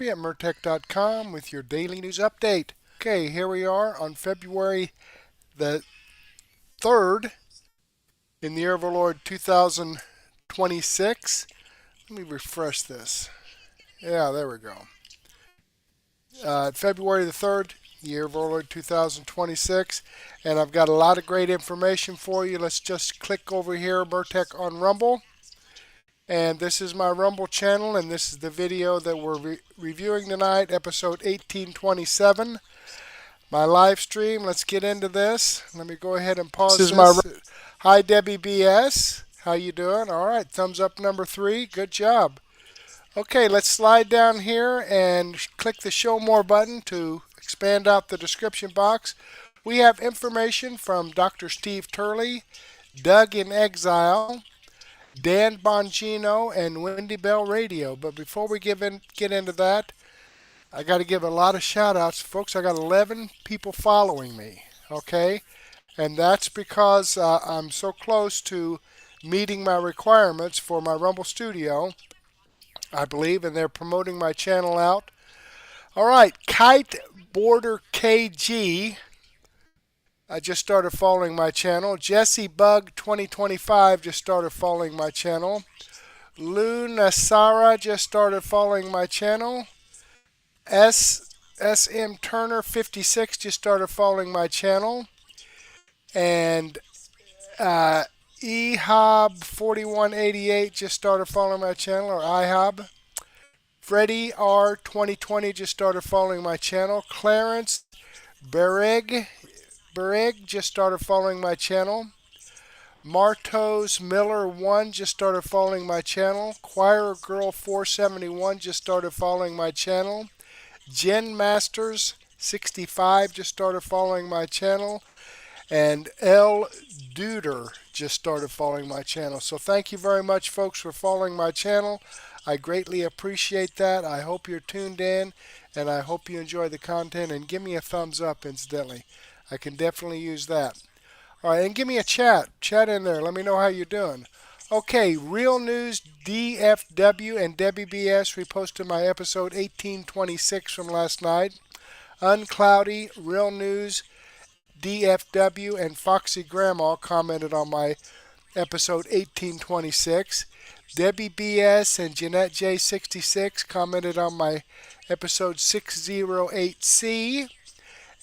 at Mertech.com with your daily news update. Okay, here we are on February the 3rd in the year of our Lord 2026. Let me refresh this. Yeah, there we go. February the 3rd, year of our Lord 2026. And I've got a lot of great information for you. Let's just click over here, Mertech on Rumble. And this is my Rumble channel, and this is the video that we're reviewing tonight, episode 1827. My live stream. Let's get into this. Let me go ahead and pause this. Hi, Debbie BS. How you doing? All right, thumbs up number 3. Good job. Okay, let's slide down here and click the Show More button to expand out the description box. We have information from Dr. Steve Turley, Doug in Exile, Dan Bongino, and Wendy Bell Radio. But before we get into that, I got to give a lot of shout outs. Folks, I got 11 people following me, okay? And that's because I'm so close to meeting my requirements for my Rumble Studio, I believe, and they're promoting my channel out. All right, Kite Border KG. I just started following my channel. Jesse Bug 2025 just started following my channel. Luna Sara just started following my channel. SM Turner 56 just started following my channel. And EHOB 4188 just started following my channel, or IHOB. Freddie R 2020 just started following my channel. Clarence Bereg just started following my channel. Martos Miller 1 just started following my channel. Choir Girl 471 just started following my channel. Jen Masters 65 just started following my channel. And L Duder just started following my channel. So thank you very much, folks, for following my channel. I greatly appreciate that. I hope you're tuned in, and I hope you enjoy the content. And give me a thumbs up, incidentally. I can definitely use that. All right, and give me a chat. Chat in there. Let me know how you're doing. Okay, Real News DFW and Debbie BS reposted my episode 1826 from last night. Uncloudy, Real News DFW, and Foxy Grandma commented on my episode 1826. Debbie BS and Jeanette J66 commented on my episode 608C.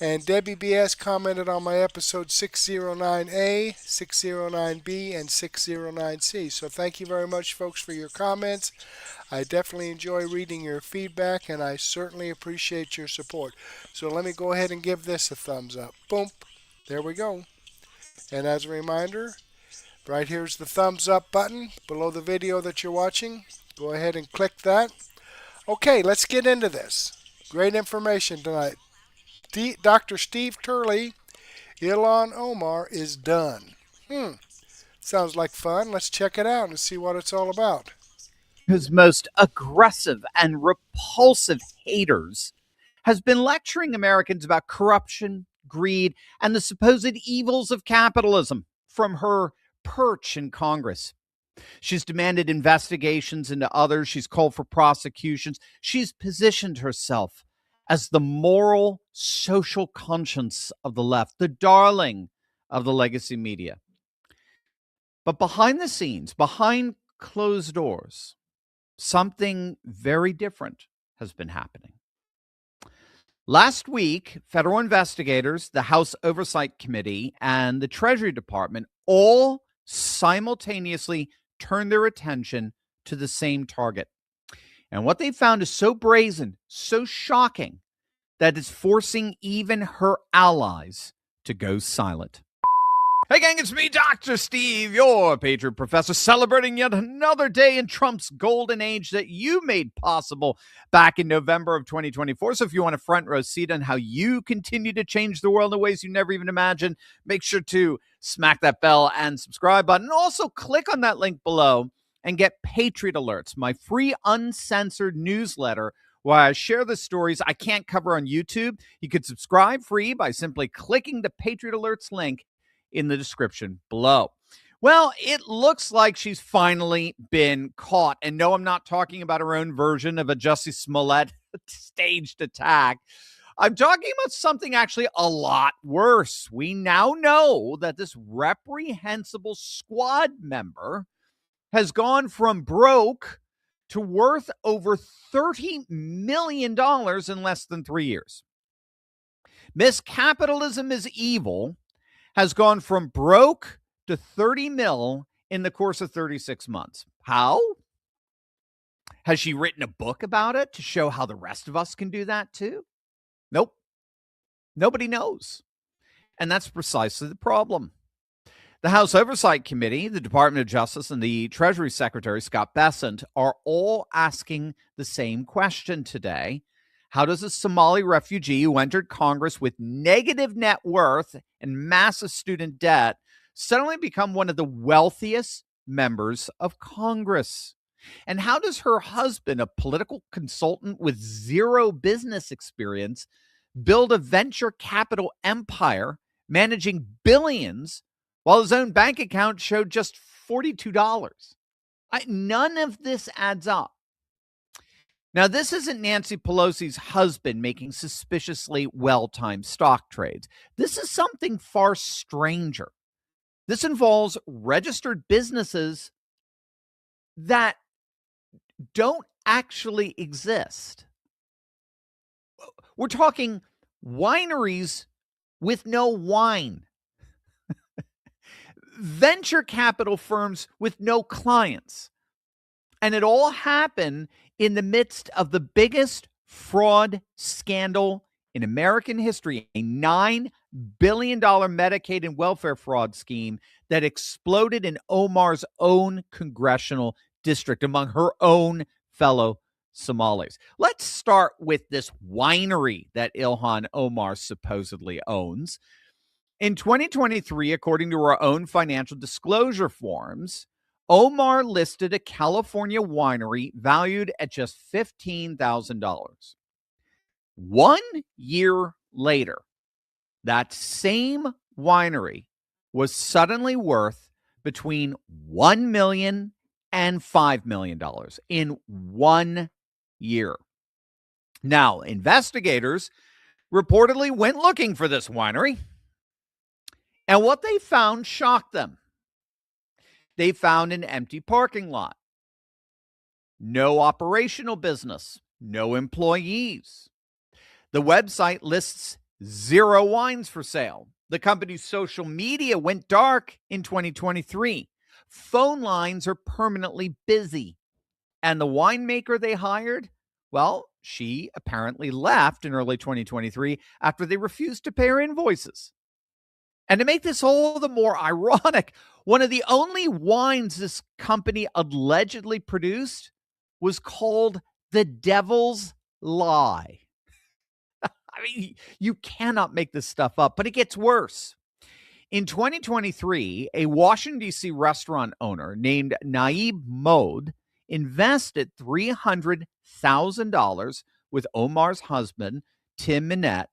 And Debbie BS commented on my episode 609A, 609B, and 609C. So thank you very much, folks, for your comments. I definitely enjoy reading your feedback, and I certainly appreciate your support. So let me go ahead and give this a thumbs up. Boom. There we go. And as a reminder, right here's the thumbs up button below the video that you're watching. Go ahead and click that. Okay, let's get into this. Great information tonight. Dr. Steve Turley, Ilhan Omar is done. Sounds like fun. Let's check it out and see what it's all about. Whose most aggressive and repulsive haters has been lecturing Americans about corruption, greed, and the supposed evils of capitalism from her perch in Congress. She's demanded investigations into others. She's called for prosecutions. She's positioned herself as the moral, social conscience of the left, the darling of the legacy media. But behind the scenes, behind closed doors, something very different has been happening. Last week, federal investigators, the House Oversight Committee, and the Treasury Department all simultaneously turned their attention to the same target. And what they found is so brazen, so shocking, that it's forcing even her allies to go silent. Hey gang, it's me, Dr. Steve, your Patriot Professor, celebrating yet another day in Trump's golden age that you made possible back in November of 2024. So if you want a front row seat on how you continue to change the world in ways you never even imagined, make sure to smack that bell and subscribe button. Also, click on that link below and get Patriot Alerts, my free uncensored newsletter where I share the stories I can't cover on YouTube. You can subscribe free by simply clicking the Patriot Alerts link in the description below. Well, it looks like she's finally been caught. And no, I'm not talking about her own version of a Jussie Smollett staged attack. I'm talking about something actually a lot worse. We now know that this reprehensible squad member has gone from broke to worth over $30 million in less than 3 years. Miss Capitalism is Evil has gone from broke to 30 mil in the course of 36 months. How? Has she written a book about it to show how the rest of us can do that too? Nope. Nobody knows. And that's precisely the problem. The House Oversight Committee, the Department of Justice, and the Treasury Secretary, Scott Bessent, are all asking the same question today. How does a Somali refugee who entered Congress with negative net worth and massive student debt suddenly become one of the wealthiest members of Congress? And how does her husband, a political consultant with zero business experience, build a venture capital empire managing billions while his own bank account showed just $42? None of this adds up. Now, this isn't Nancy Pelosi's husband making suspiciously well-timed stock trades. This is something far stranger. This involves registered businesses that don't actually exist. We're talking wineries with no wine, venture capital firms with no clients. And it all happened in the midst of the biggest fraud scandal in American history, a $9 billion Medicaid and welfare fraud scheme that exploded in Omar's own congressional district among her own fellow Somalis. Let's start with this winery that Ilhan Omar supposedly owns. In 2023, according to her own financial disclosure forms, Omar listed a California winery valued at just $15,000. 1 year later, that same winery was suddenly worth between $1 million and $5 million in 1 year. Now, investigators reportedly went looking for this winery, and what they found shocked them. They found an empty parking lot, no operational business, no employees. The website lists 0 wines for sale. The company's social media went dark in 2023. Phone lines are permanently busy. And the winemaker they hired, well, she apparently left in early 2023 after they refused to pay her invoices. And to make this all the more ironic, one of the only wines this company allegedly produced was called the Devil's Lie. I mean, you cannot make this stuff up, but it gets worse. In 2023, a Washington, D.C. restaurant owner named Naib Mode invested $300,000 with Omar's husband, Tim Minette,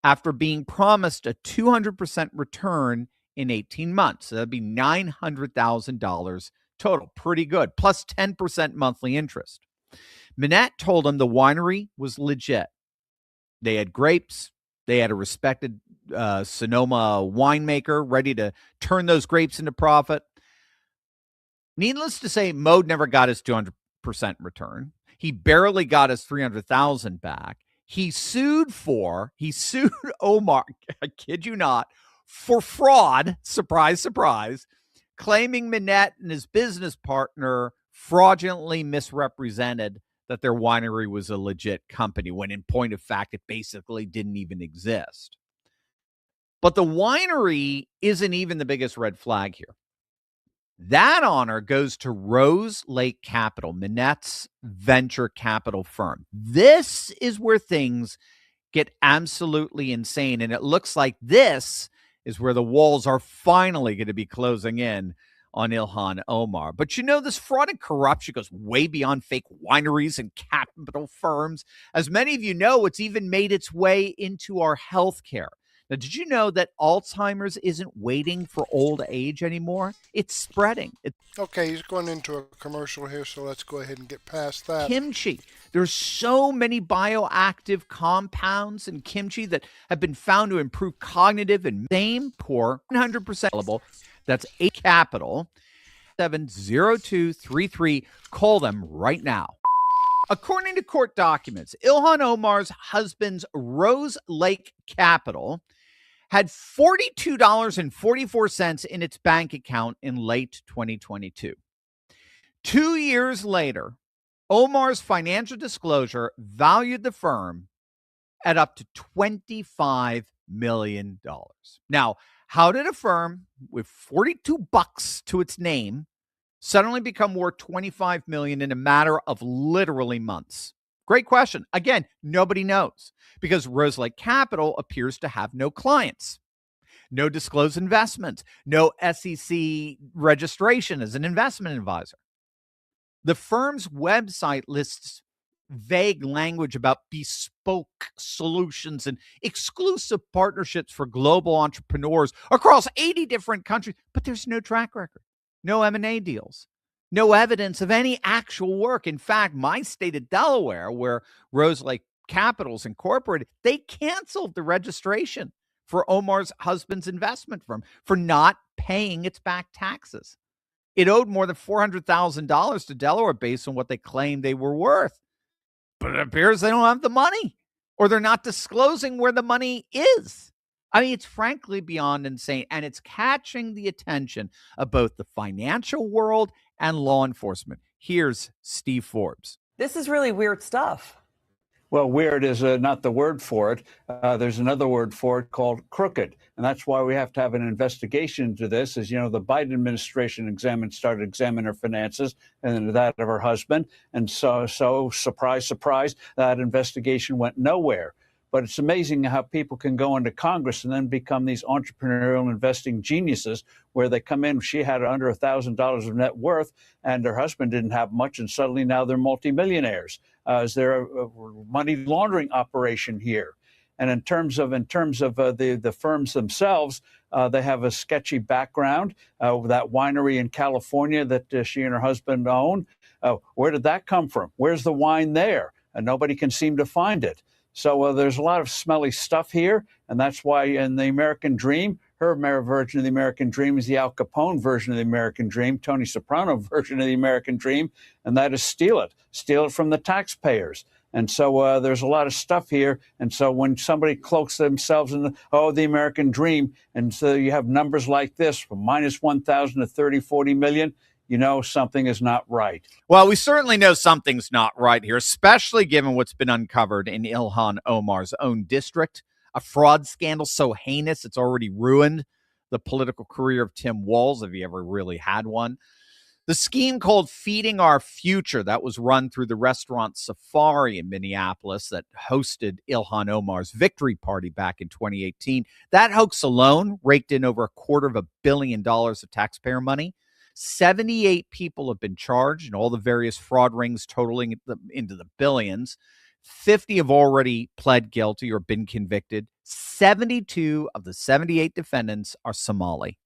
after being promised a 200% return in 18 months. So that'd be $900,000 total. Pretty good. Plus 10% monthly interest. Minette told him the winery was legit. They had grapes. They had a respected Sonoma winemaker ready to turn those grapes into profit. Needless to say, Mode never got his 200% return. He barely got his $300,000 back. He sued Omar, I kid you not, for fraud, surprise, surprise, claiming Minette and his business partner fraudulently misrepresented that their winery was a legit company, when in point of fact, it basically didn't even exist. But the winery isn't even the biggest red flag here. That honor goes to Rose Lake Capital, Minette's venture capital firm. This is where things get absolutely insane. And it looks like this is where the walls are finally going to be closing in on Ilhan Omar. But you know, this fraud and corruption goes way beyond fake wineries and capital firms. As many of you know, it's even made its way into our healthcare. Now, did you know that Alzheimer's isn't waiting for old age anymore? It's spreading. Okay, he's going into a commercial here, so let's go ahead and get past that. Kimchi. There's so many bioactive compounds in kimchi that have been found to improve cognitive and same poor 100% available. That's a capital 70233. Call them right now. According to court documents, Ilhan Omar's husband's Rose Lake Capital had $42.44 in its bank account in late 2022. 2 years later, Omar's financial disclosure valued the firm at up to $25 million. Now, how did a firm with 42 bucks to its name suddenly become worth $25 million in a matter of literally months? Great question. Again, nobody knows because Rose Lake Capital appears to have no clients, no disclosed investments, no SEC registration as an investment advisor. The firm's website lists vague language about bespoke solutions and exclusive partnerships for global entrepreneurs across 80 different countries, but there's no track record, no M&A deals, no evidence of any actual work. In fact, my state of Delaware, where Rose Lake Capital's incorporated, they canceled the registration for Omar's husband's investment firm for not paying its back taxes. It owed more than $400,000 to Delaware based on what they claimed they were worth. But it appears they don't have the money, or they're not disclosing where the money is. I mean, it's frankly beyond insane, and it's catching the attention of both the financial world and law enforcement. Here's Steve Forbes. This is really weird stuff. Well, weird is not the word for it. There's another word for it called crooked. And that's why we have to have an investigation into this. As you know, the Biden administration started examining her finances and that of her husband. And so surprise, surprise, that investigation went nowhere. But it's amazing how people can go into Congress and then become these entrepreneurial investing geniuses where they come in. She had under $1,000 of net worth and her husband didn't have much. And suddenly now they're multimillionaires. Is there a money laundering operation here? And in terms of the firms themselves, they have a sketchy background. That winery in California that she and her husband own, where did that come from? Where's the wine there? And nobody can seem to find it. So there's a lot of smelly stuff here, and that's why in the American Dream, her version of the American Dream is the Al Capone version of the American Dream, Tony Soprano version of the American Dream, and that is steal it from the taxpayers. And so there's a lot of stuff here. And so when somebody cloaks themselves in the American Dream, and so you have numbers like this from minus 1,000 to 30, 40 million, you know something is not right. Well, we certainly know something's not right here, especially given what's been uncovered in Ilhan Omar's own district, a fraud scandal so heinous it's already ruined the political career of Tim Walz, if he ever really had one. The scheme called Feeding Our Future that was run through the restaurant Safari in Minneapolis that hosted Ilhan Omar's victory party back in 2018, that hoax alone raked in over $250 million of taxpayer money. 78 people have been charged in all the various fraud rings totaling into the billions. 50 have already pled guilty or been convicted. 72 of the 78 defendants are Somali.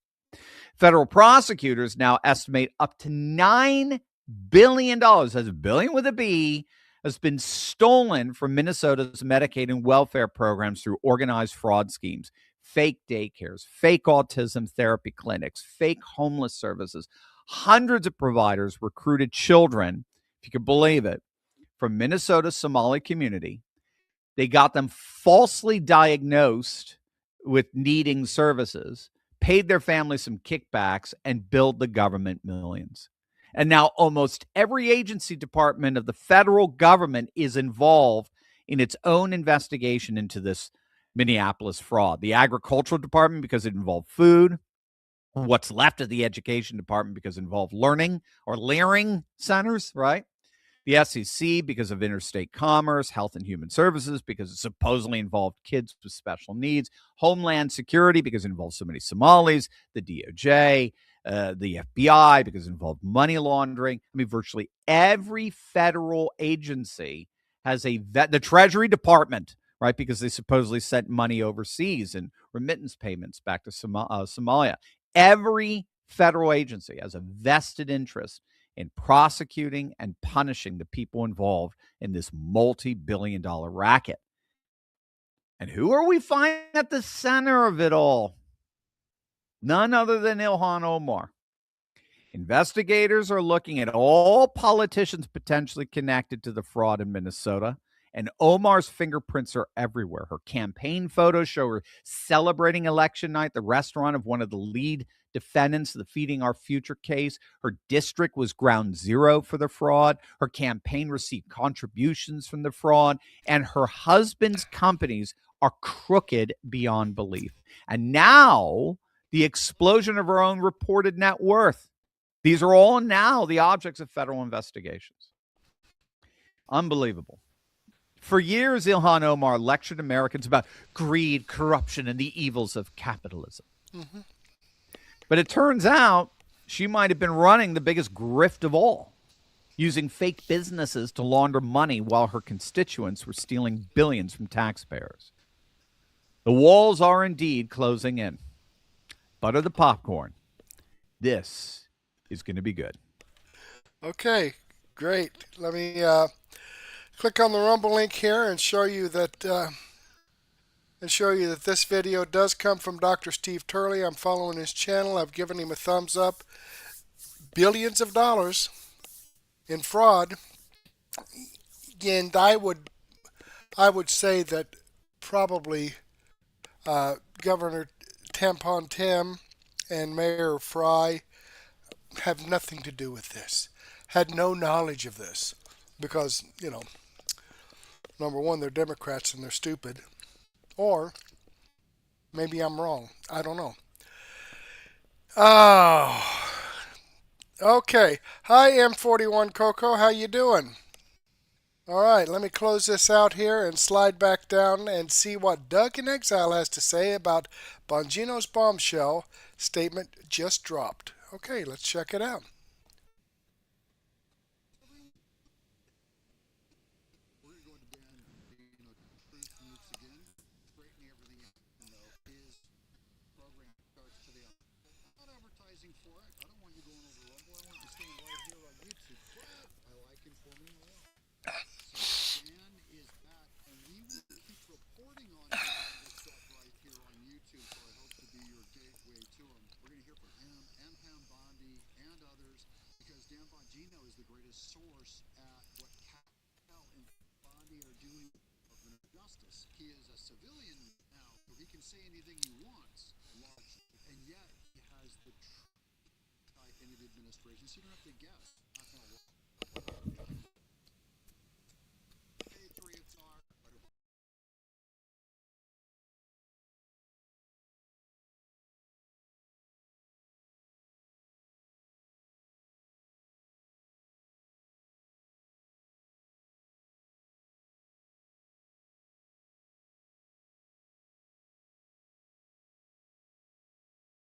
Federal prosecutors now estimate up to $9 billion, that's a billion with a B, has been stolen from Minnesota's Medicaid and welfare programs through organized fraud schemes. Fake daycares, fake autism therapy clinics, fake homeless services. Hundreds of providers recruited children, if you could believe it, from Minnesota's Somali community. They got them falsely diagnosed with needing services, paid their families some kickbacks, and billed the government millions. And now almost every agency department of the federal government is involved in its own investigation into this Minneapolis fraud. The agricultural department because it involved food. What's left of the education department because it involved learning or learning centers, right? The SEC because of interstate commerce, health and human services because it supposedly involved kids with special needs, Homeland Security because it involved so many Somalis, the DOJ, the FBI because it involved money laundering. I mean, virtually every federal agency has the Treasury Department, right? Because they supposedly sent money overseas and remittance payments back to Somalia. Every federal agency has a vested interest in prosecuting and punishing the people involved in this multi-billion-dollar racket. And who are we finding at the center of it all? None other than Ilhan Omar. Investigators are looking at all politicians potentially connected to the fraud in Minnesota, and Omar's fingerprints are everywhere. Her campaign photos show her celebrating election night, the restaurant of one of the lead defendants of the Feeding Our Future case. Her district was ground zero for the fraud. Her campaign received contributions from the fraud, and her husband's companies are crooked beyond belief. And now the explosion of her own reported net worth. These are all now the objects of federal investigations. Unbelievable. For years, Ilhan Omar lectured Americans about greed, corruption, and the evils of capitalism. Mm-hmm. But it turns out she might have been running the biggest grift of all, using fake businesses to launder money while her constituents were stealing billions from taxpayers. The walls are indeed closing in. Butter the popcorn. This is going to be good. Okay, great. Let me click on the Rumble link here and show you that this video does come from Dr. Steve Turley. I'm following his channel. I've given him a thumbs up. Billions of dollars in fraud, and I would say that probably Governor Tampon Tim and Mayor Fry have nothing to do with this, had no knowledge of this, because, number one, they're Democrats and they're stupid, or maybe I'm wrong. I don't know. Oh, okay. Hi, M41 Coco. How you doing? All right, let me close this out here and slide back down and see what Doug in Exile has to say about Bongino's bombshell statement just dropped. Okay, let's check it out. Bongino is the greatest source at what Cal and Bondi are doing of justice. He is a civilian now, so he can say anything he wants, largely, and yet he has the type in the administration, so you don't have to guess. Patriots are.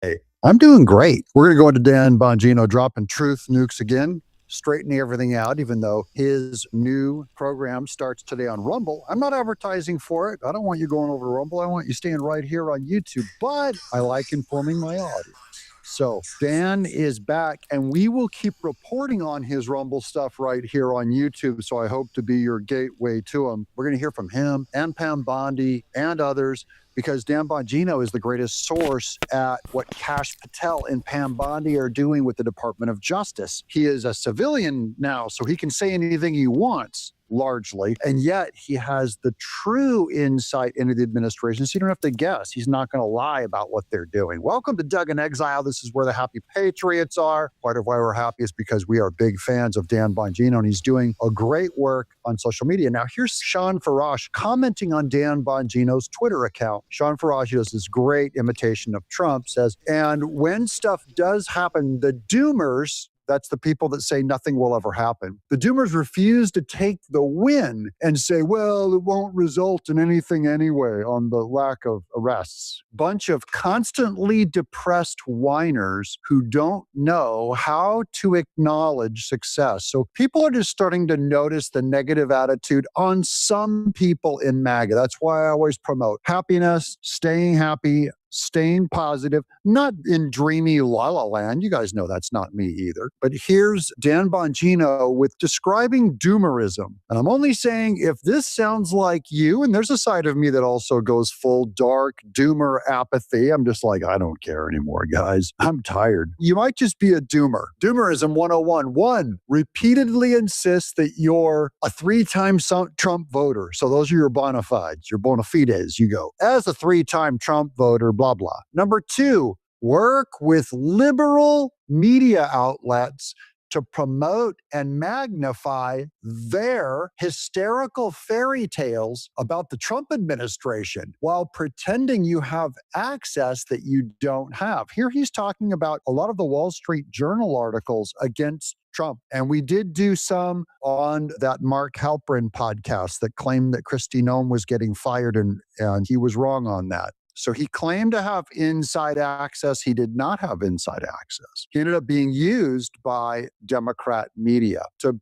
Hey, I'm doing great. We're going to go into Dan Bongino dropping truth nukes again, straightening everything out, even though his new program starts today on Rumble. I'm not advertising for it. I don't want you going over to Rumble. I want you staying right here on YouTube, but I like informing my audience. So Dan is back, and we will keep reporting on his Rumble stuff right here on YouTube. So I hope to be your gateway to him. We're going to hear from him and Pam Bondi and others, because Dan Bongino is the greatest source at what Kash Patel and Pam Bondi are doing with the Department of Justice. He is a civilian now, so he can say anything he wants, largely, and yet he has the true insight into the administration, so you don't have to guess. He's not going to lie about what they're doing. Welcome to Doug in Exile. This is where the happy patriots are. Part of why we're happy is because we are big fans of Dan Bongino, and he's doing a great work on social media. Now, here's Sean Farash commenting on Dan Bongino's Twitter account. Sean Farash does this great imitation of Trump, says, and when stuff does happen, the doomers, That's the people that say nothing will ever happen. The doomers refuse to take the win and say, well, it won't result in anything anyway on the lack of arrests. Bunch of constantly depressed whiners who don't know how to acknowledge success. So people are just starting to notice the negative attitude on some people in MAGA. That's why I always promote happiness, staying happy, staying positive, not in dreamy la la land. You guys know that's not me either. But here's Dan Bongino with describing doomerism. And I'm only saying if this sounds like you, and there's a side of me that also goes full dark doomer apathy. I'm just like, I don't care anymore, guys. I'm tired. You might just be a doomer. Doomerism 101. 1, repeatedly insist that you're a 3-time Trump voter. So those are your bona fides, your bona fides. You go, as a 3-time Trump voter, blah, blah. Number 2, work with liberal media outlets to promote and magnify their hysterical fairy tales about the Trump administration while pretending you have access that you don't have. Here he's talking about a lot of the Wall Street Journal articles against Trump. And we did do some on that Mark Halperin podcast that claimed that Kristi Noem was getting fired, and he was wrong on that. So he claimed to have inside access. He did not have inside access. He ended up being used by Democrat media to,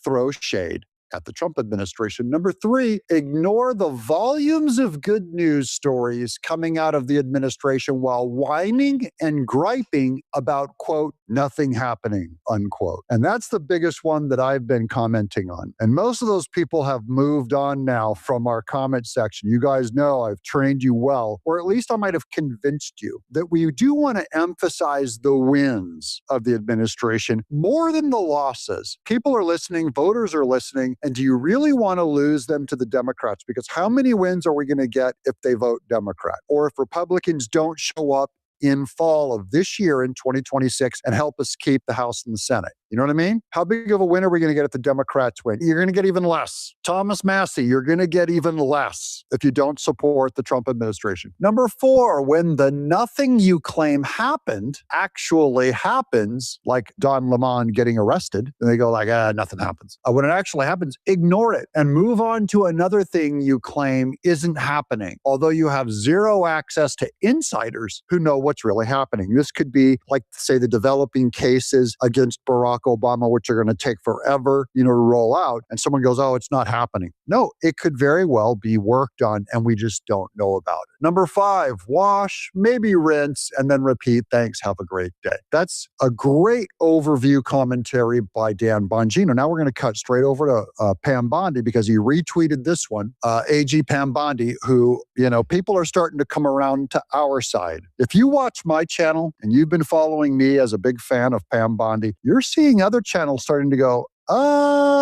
throw shade at the Trump administration. Number 3, ignore the volumes of good news stories coming out of the administration while whining and griping about, quote, nothing happening, unquote. And that's the biggest one that I've been commenting on. And most of those people have moved on now from our comment section. You guys know I've trained you well, or at least I might have convinced you that we do want to emphasize the wins of the administration more than the losses. People are listening, voters are listening, and do you really want to lose them to the Democrats? Because how many wins are we going to get if they vote Democrat? Or if Republicans don't show up in fall of this year in 2026 and help us keep the House and the Senate? You know what I mean? How big of a win are we going to get if the Democrats win? You're going to get even less. Thomas Massey, you're going to get even less if you don't support the Trump administration. Number 4, when the nothing you claim happened actually happens, like Don Lemon getting arrested, and they go like, nothing happens. When it actually happens, ignore it and move on to another thing you claim isn't happening, although you have zero access to insiders who know what's really happening. This could be like, say, the developing cases against Barack Obama, which are going to take forever, to roll out. And someone goes, oh, it's not happening. No, it could very well be worked on, and we just don't know about it. Number 5, wash, maybe rinse, and then repeat. Thanks. Have a great day. That's a great overview commentary by Dan Bongino. Now we're going to cut straight over to Pam Bondi, because he retweeted this one, AG Pam Bondi, who, people are starting to come around to our side. If you watch my channel and you've been following me as a big fan of Pam Bondi, you're seeing other channels starting to go,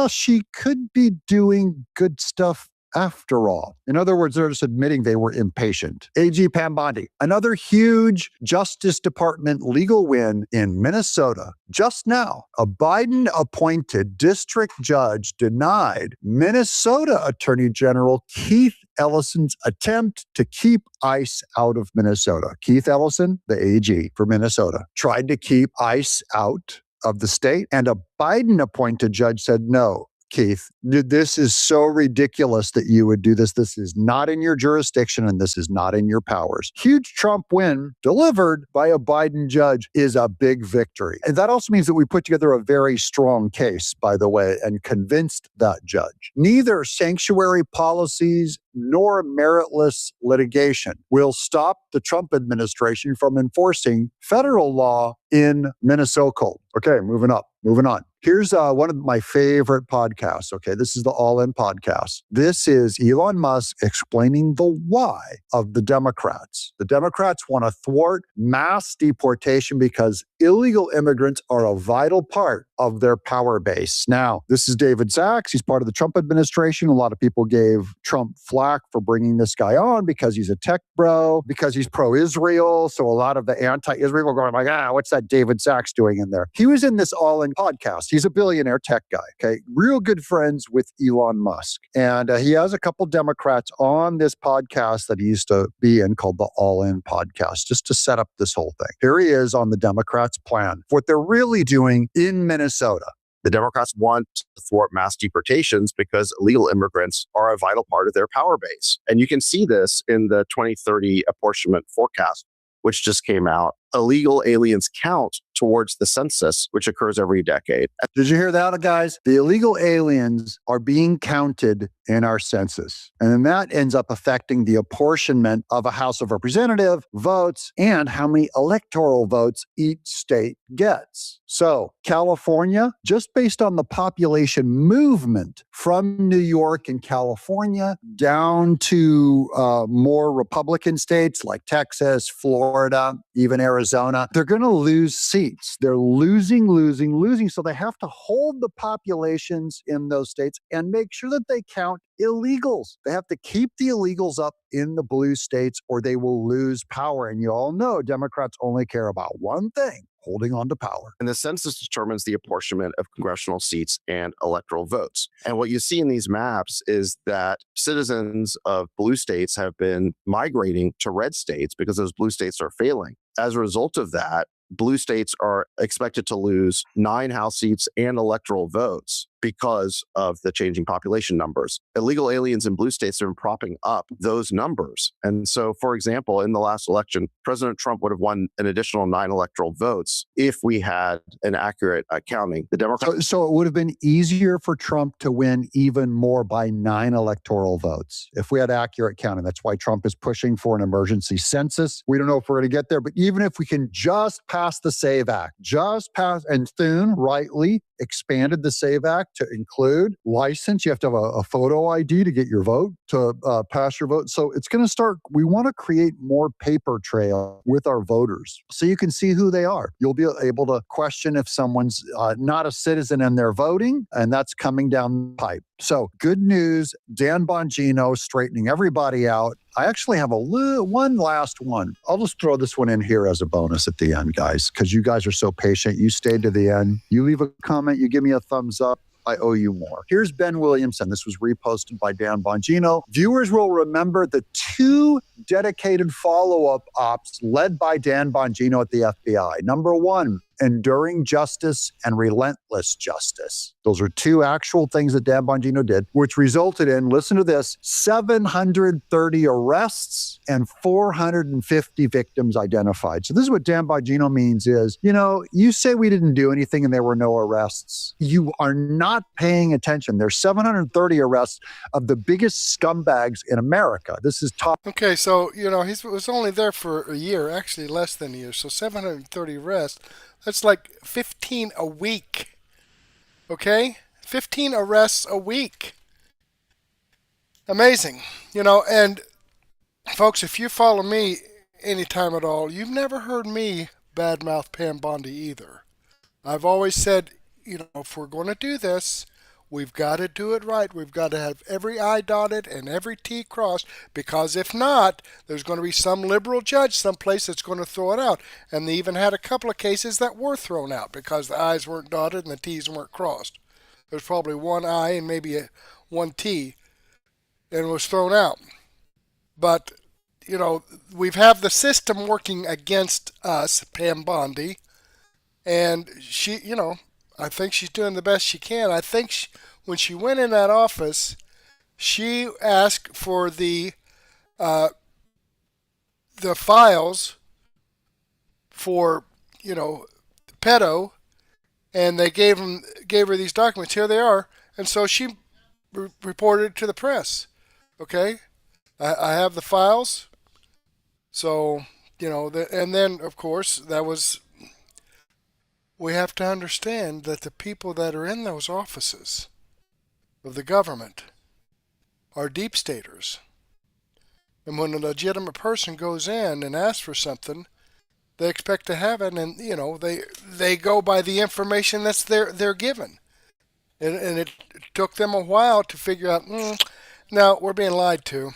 she could be doing good stuff after all. In other words, they're just admitting they were impatient. AG Pam Bondi, another huge Justice Department legal win in Minnesota. Just now, a Biden-appointed district judge denied Minnesota Attorney General Keith Ellison's attempt to keep ICE out of Minnesota. Keith Ellison, the AG for Minnesota, tried to keep ICE out of the state, and a Biden-appointed judge said, no, Keith, this is so ridiculous that you would do this. This is not in your jurisdiction, and this is not in your powers. Huge Trump win delivered by a Biden judge is a big victory. And that also means that we put together a very strong case, by the way, and convinced that judge. Neither sanctuary policies nor meritless litigation will stop the Trump administration from enforcing federal law in Minnesota. Okay, moving on. Here's one of my favorite podcasts. Okay, this is the All In podcast. This is Elon Musk explaining the why of the Democrats. The Democrats want to thwart mass deportation because illegal immigrants are a vital part of their power base. Now, this is David Sachs. He's part of the Trump administration. A lot of people gave Trump flack for bringing this guy on because he's a tech bro, because he's pro-Israel. So a lot of the anti-Israel are going like, what's that David Sachs doing in there? He was in this All In podcast. He's a billionaire tech guy, okay? Real good friends with Elon Musk. And he has a couple Democrats on this podcast that he used to be in called the All In podcast, just to set up this whole thing. Here he is on the Democrats' plan, what they're really doing in Minnesota. The Democrats want to thwart mass deportations because illegal immigrants are a vital part of their power base. And you can see this in the 2030 apportionment forecast, which just came out. Illegal aliens count towards the census, which occurs every decade. Did you hear that, guys? The illegal aliens are being counted in our census. And then that ends up affecting the apportionment of a House of Representative votes and how many electoral votes each state gets. So California, just based on the population movement from New York and California down to more Republican states like Texas, Florida, even Arizona, they're going to lose seats. They're losing. So they have to hold the populations in those states and make sure that they count illegals. They have to keep the illegals up in the blue states or they will lose power. And you all know Democrats only care about one thing: holding on to power. And the census determines the apportionment of congressional seats and electoral votes. And what you see in these maps is that citizens of blue states have been migrating to red states because those blue states are failing. As a result of that, blue states are expected to lose 9 House seats and electoral votes because of the changing population numbers. Illegal aliens in blue states have been propping up those numbers. And so, for example, in the last election, President Trump would have won an additional 9 electoral votes if we had an accurate counting. The Democrats. So it would have been easier for Trump to win even more by 9 electoral votes if we had accurate counting. That's why Trump is pushing for an emergency census. We don't know if we're going to get there, but even if we can just pass the SAVE Act, and Thune rightly expanded the SAVE Act to include license. You have to have a photo ID to get your vote, to pass your vote. So it's going to start, we want to create more paper trail with our voters so you can see who they are. You'll be able to question if someone's not a citizen and they're voting, and that's coming down the pipe. So good news, Dan Bongino straightening everybody out. I actually have one last one. I'll just throw this one in here as a bonus at the end, guys, because you guys are so patient. You stayed to the end. You leave a comment, you give me a thumbs up. I owe you more. Here's Ben Williamson. This was reposted by Dan Bongino. Viewers will remember the 2 dedicated follow-up ops led by Dan Bongino at the FBI. Number 1, enduring justice and relentless justice. Those are 2 actual things that Dan Bongino did, which resulted in, listen to this, 730 arrests and 450 victims identified. So this is what Dan Bongino means is, you say we didn't do anything and there were no arrests. You are not paying attention. There's 730 arrests of the biggest scumbags in America. This is top. Okay, so, he was only there for a year, actually less than a year. So 730 arrests. That's like 15 a week. Okay? 15 arrests a week. Amazing. And folks, if you follow me anytime at all, you've never heard me badmouth Pam Bondi either. I've always said, if we're going to do this, we've got to do it right. We've got to have every I dotted and every T crossed, because if not, there's going to be some liberal judge someplace that's going to throw it out. And they even had a couple of cases that were thrown out because the I's weren't dotted and the T's weren't crossed. There's probably one I and maybe one T, and it was thrown out. But, we've have the system working against us, Pam Bondi, and she, I think she's doing the best she can. I think when she went in that office, she asked for the files for, pedo, and they gave her these documents. Here they are, and so she reported to the press. Okay, I have the files. So and then of course we have to understand that the people that are in those offices of the government are deep staters. And when a legitimate person goes in and asks for something, they expect to have it, and they go by the information that's they're given, and it took them a while to figure out. No, we're being lied to.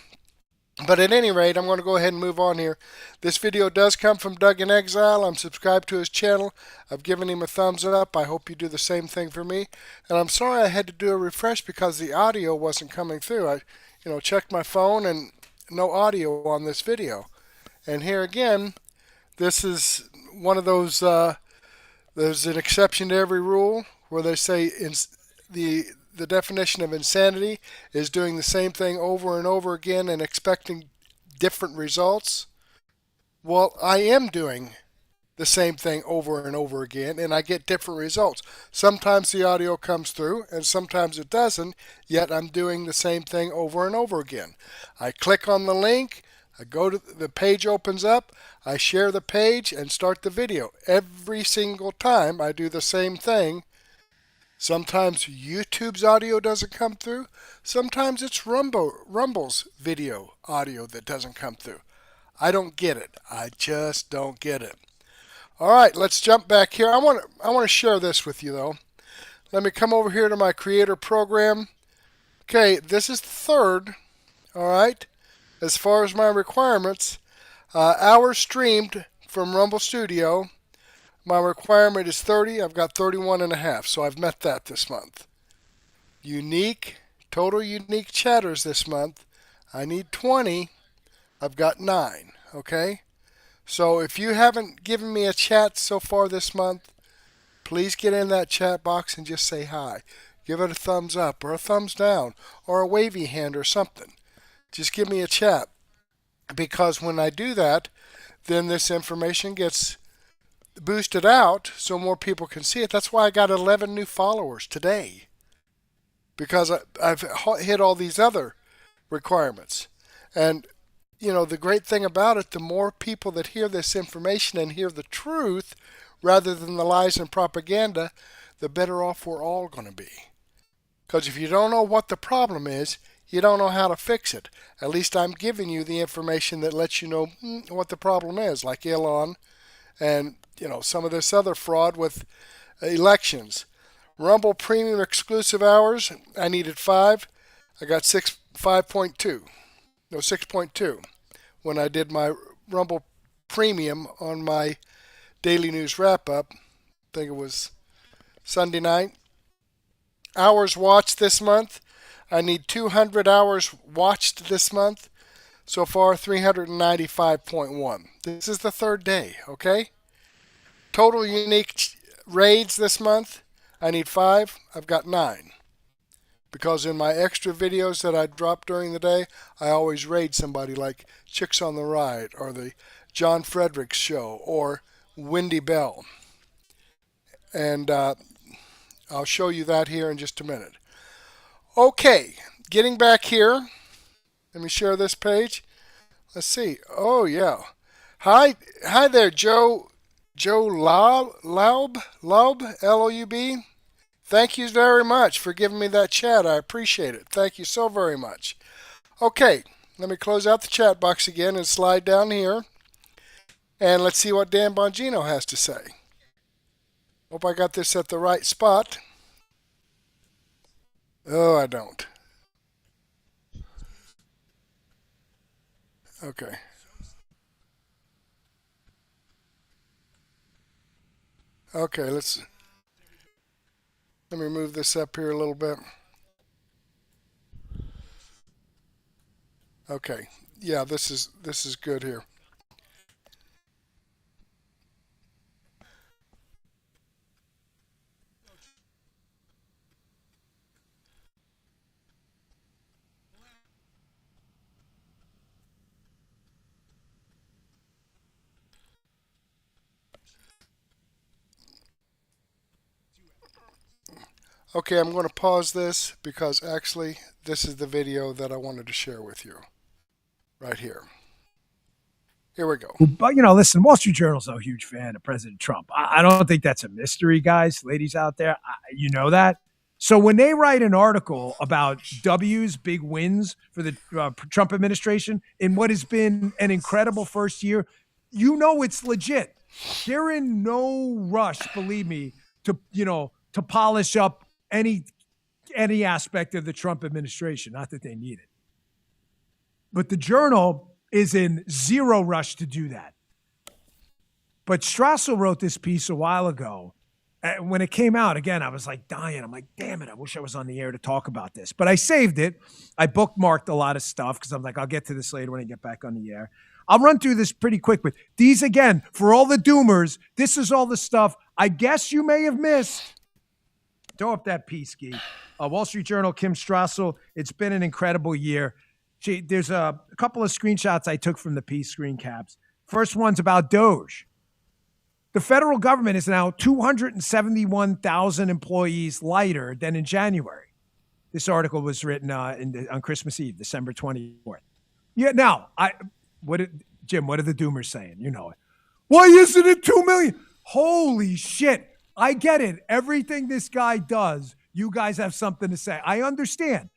But at any rate, I'm going to go ahead and move on here. This video does come from Doug in Exile. I'm subscribed to his channel. I've given him a thumbs up. I hope you do the same thing for me. And I'm sorry I had to do a refresh because the audio wasn't coming through. I, checked my phone and no audio on this video. And here again, this is one of those, there's an exception to every rule where they say the definition of insanity is doing the same thing over and over again and expecting different results. Well, I am doing the same thing over and over again, and I get different results. Sometimes the audio comes through, and sometimes it doesn't, yet I'm doing the same thing over and over again. I click on the link, I go to the page opens up, I share the page and start the video. Every single time I do the same thing. Sometimes YouTube's audio doesn't come through. Sometimes it's Rumble's video audio that doesn't come through. I don't get it. I just don't get it. All right, let's jump back here. I want to share this with you, though. Let me come over here to my creator program. Okay, this is the third. All right. As far as my requirements, hours streamed from Rumble Studio. My requirement is 30. I've got 31 and a half, so I've met that this month. Total unique chatters this month. I need 20. I've got 9, okay? So if you haven't given me a chat so far this month, please get in that chat box and just say hi. Give it a thumbs up or a thumbs down or a wavy hand or something. Just give me a chat, because when I do that, then this information gets boosted out so more people can see it. That's why I got 11 new followers today, because I've hit all these other requirements. And the great thing about it, the more people that hear this information and hear the truth rather than the lies and propaganda, the better off we're all going to be. Because if you don't know what the problem is, you don't know how to fix it. At least I'm giving you the information that lets you know what the problem is, like Ilhan and some of this other fraud with elections. Rumble Premium exclusive hours, I needed 5. I got 6.2 when I did my Rumble Premium on my daily news wrap-up. I think it was Sunday night. Hours watched this month, I need 200 hours watched this month. So far, 395.1. This is the third day, okay? Total unique raids this month, I need 5. I've got 9. Because in my extra videos that I drop during the day, I always raid somebody like Chicks on the Ride or the John Fredericks Show or Wendy Bell. And I'll show you that here in just a minute. Okay, getting back here. Let me share this page. Let's see. Oh, yeah. Hi there, Joe Laub, L-O-U-B. Thank you very much for giving me that chat. I appreciate it. Thank you so very much. Okay, let me close out the chat box again and slide down here. And let's see what Dan Bongino has to say. Hope I got this at the right spot. Oh, I don't. Okay. Okay, let me move this up here a little bit. Okay. Yeah, this is good here. Okay, I'm going to pause this because actually this is the video that I wanted to share with you. Right here. Here we go. But, listen, Wall Street Journal's a huge fan of President Trump. I don't think that's a mystery, guys, ladies out there. You know that. So when they write an article about W's big wins for the Trump administration in what has been an incredible first year, it's legit. they're in no rush, believe me, to polish up any aspect of the Trump administration. Not that they need it. But the Journal is in zero rush to do that. But Strassel wrote this piece a while ago. When it came out, again, I was like dying. I'm like, damn it, I wish I was on the air to talk about this. But I saved it. I bookmarked a lot of stuff because I'm like, I'll get to this later when I get back on the air. I'll run through this pretty quick. But these, again, for all the doomers, this is all the stuff I guess you may have missed. Throw up that piece, Gee. Wall Street Journal, Kim Strassel. It's been an incredible year. There's a couple of screenshots I took from the piece, screen caps. First one's about Doge. The federal government is now 271,000 employees lighter than in January. This article was written on Christmas Eve, December 24th. Yeah. Now, Jim, what are the doomers saying? You know it. Why isn't it 2 million? Holy shit. I get it. Everything this guy does, you guys have something to say. I understand.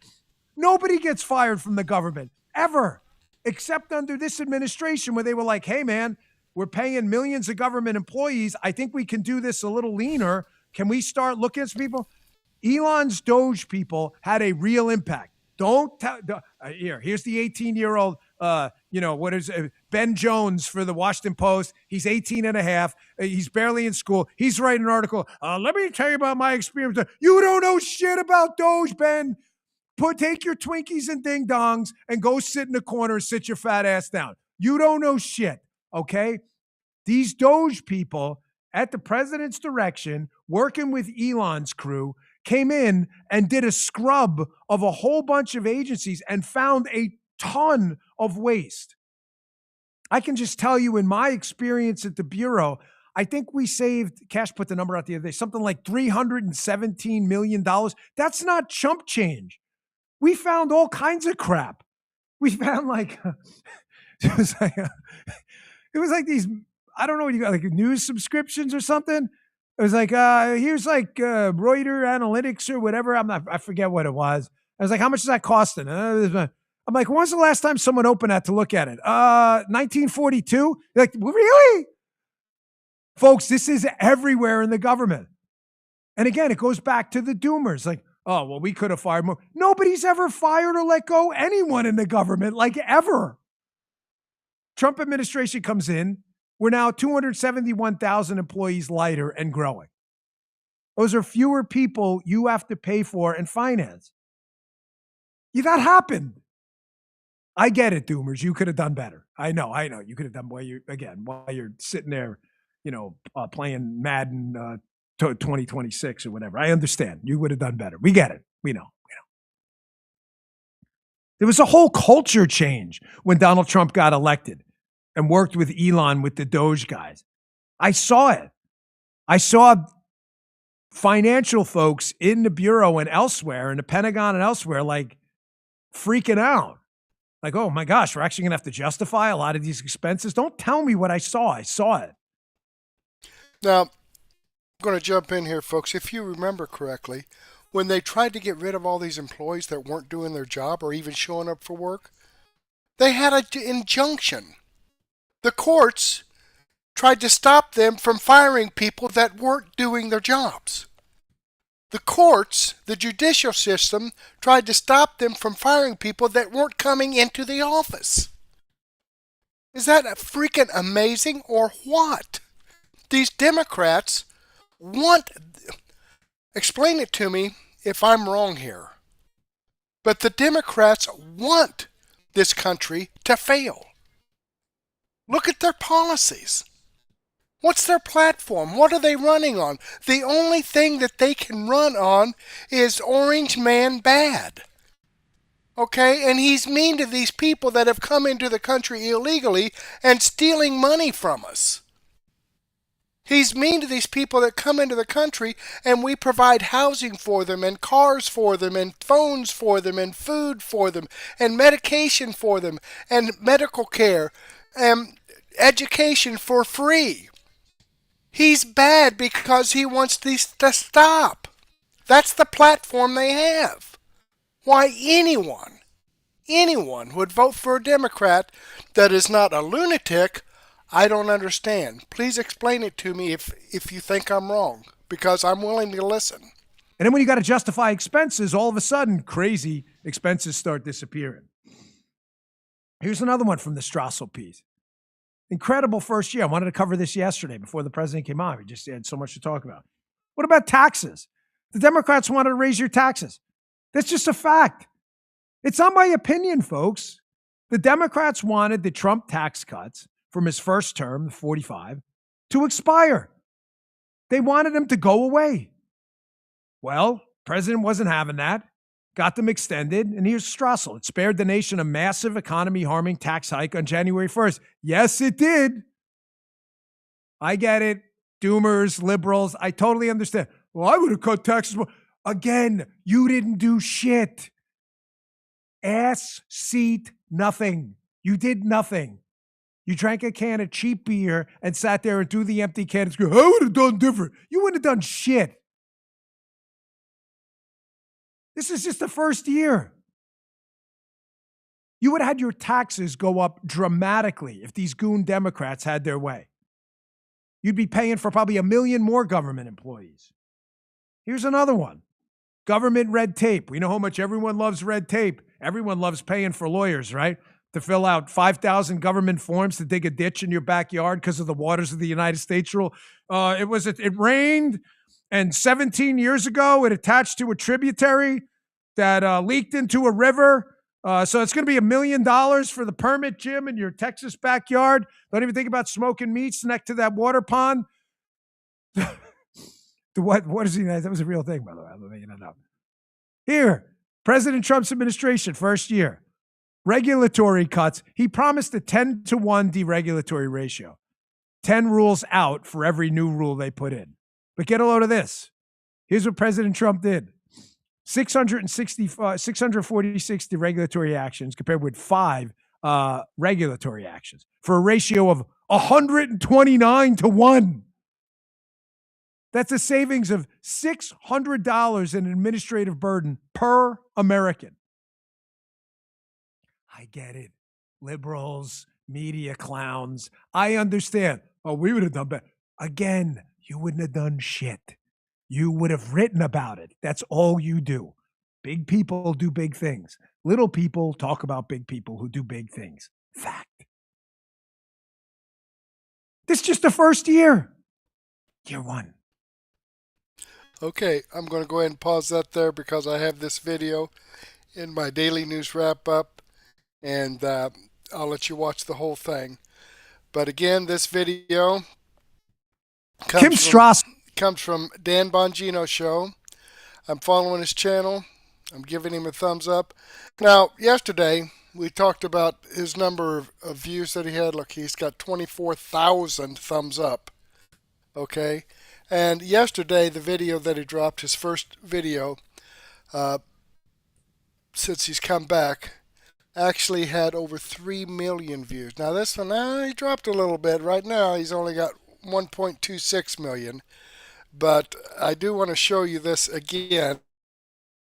Nobody gets fired from the government ever, except under this administration where they were like, hey, man, we're paying millions of government employees. I think we can do this a little leaner. Can we start looking at some people? Elon's Doge people had a real impact. Don't tell. Here's the 18-year-old, Ben Jones for the Washington Post. He's 18 and a half. He's barely in school. He's writing an article. Let me tell you about my experience. You don't know shit about Doge, Ben. Take your Twinkies and ding dongs and go sit in the corner and sit your fat ass down. You don't know shit. Okay, these Doge people at the president's direction, working with Elon's crew, came in and did a scrub of a whole bunch of agencies and found a ton of waste. I can just tell you in my experience at the Bureau, I think we saved, Cash put the number out the other day, something like $317 million. That's not chump change. We found all kinds of crap. We found it was like these, I don't know what you got, like news subscriptions or something. It was like, here's like Reuters Analytics or whatever. I forget what it was. I was like, how much is that costing? I'm like, when was the last time someone opened that to look at it? 1942? Like, really? Folks, this is everywhere in the government. And again, it goes back to the doomers. Like, oh, well, we could have fired more. Nobody's ever fired or let go anyone in the government, like ever. Trump administration comes in. We're now 271,000 employees lighter and growing. Those are fewer people you have to pay for and finance. That happened. I get it, doomers. You could have done better. I know. You could have done while you're sitting there, playing Madden 2026 or whatever. I understand. You would have done better. We get it. We know. There was a whole culture change when Donald Trump got elected and worked with Elon with the Doge guys. I saw it. I saw financial folks in the Bureau and elsewhere, in the Pentagon and elsewhere, like freaking out. Like, oh my gosh, we're actually going to have to justify a lot of these expenses. Don't tell me what I saw. I saw it. Now, I'm going to jump in here, folks. If you remember correctly, when they tried to get rid of all these employees that weren't doing their job or even showing up for work, they had an injunction. The courts tried to stop them from firing people that weren't doing their jobs. The courts, the judicial system, tried to stop them from firing people that weren't coming into the office. Is that freaking amazing or what? These Democrats want... Explain it to me if I'm wrong here. But the Democrats want this country to fail. Look at their policies. What's their platform? What are they running on? The only thing that they can run on is Orange Man bad. Okay? And he's mean to these people that have come into the country illegally and stealing money from us. He's mean to these people that come into the country and we provide housing for them and cars for them and phones for them and food for them and medication for them and medical care and education for free. He's bad because he wants these to stop. That's the platform they have. Why anyone would vote for a Democrat that is not a lunatic, I don't understand. Please explain it to me if you think I'm wrong, because I'm willing to listen. And then when you got to justify expenses, all of a sudden, crazy expenses start disappearing. Here's another one from the Strassel piece. Incredible first year. I wanted to cover this yesterday before the president came on. We just had so much to talk about. What about taxes? The Democrats wanted to raise your taxes. That's just a fact. It's not my opinion, folks. The Democrats wanted the Trump tax cuts from his first term, 45, to expire. They wanted them to go away. Well, president wasn't having that. Got them extended, and here's Strassel. It spared the nation a massive economy-harming tax hike on January 1st. Yes, it did. I get it. Doomers, liberals, I totally understand. Well, I would have cut taxes more. Again, you didn't do shit. Ass, seat, nothing. You did nothing. You drank a can of cheap beer and sat there and threw the empty can and go, I would have done different. You wouldn't have done shit. This is just the first year. You would have had your taxes go up dramatically if these goon Democrats had their way. You'd be paying for probably 1 million more government employees. Here's another one. Government red tape. We know how much everyone loves red tape. Everyone loves paying for lawyers, right? To fill out 5,000 government forms to dig a ditch in your backyard because of the waters of the United States rule. It rained, and 17 years ago, it attached to a tributary that leaked into a river. So it's going to be $1 million for the permit, Jim, in your Texas backyard. Don't even think about smoking meats next to that water pond. What is he? That was a real thing, by the way. I'm making it up. Here, President Trump's administration, first year. Regulatory cuts. He promised a 10-to-1 deregulatory ratio. 10 rules out for every new rule they put in. But get a load of this. Here's what President Trump did. 646 deregulatory actions compared with 5 regulatory actions for a ratio of 129-to-1. That's a savings of $600 in administrative burden per American. I get it. Liberals, media clowns. I understand. Oh, we would have done better. Again, you wouldn't have done shit. You would have written about it. That's all you do. Big people do big things. Little people talk about big people who do big things. Fact. This is just the first year. Year one. Okay, I'm going to go ahead and pause that there because I have this video in my daily news wrap-up, and I'll let you watch the whole thing. But again, this video comes from Dan Bongino show. I'm following his channel. I'm giving him a thumbs up. Now, yesterday, we talked about his number of views that he had. Look, he's got 24,000 thumbs up. Okay? And yesterday, the video that he dropped, his first video, since he's come back, actually had over 3 million views. Now, this one, he dropped a little bit. Right now, he's only got 1.26 million. But I do want to show you this again.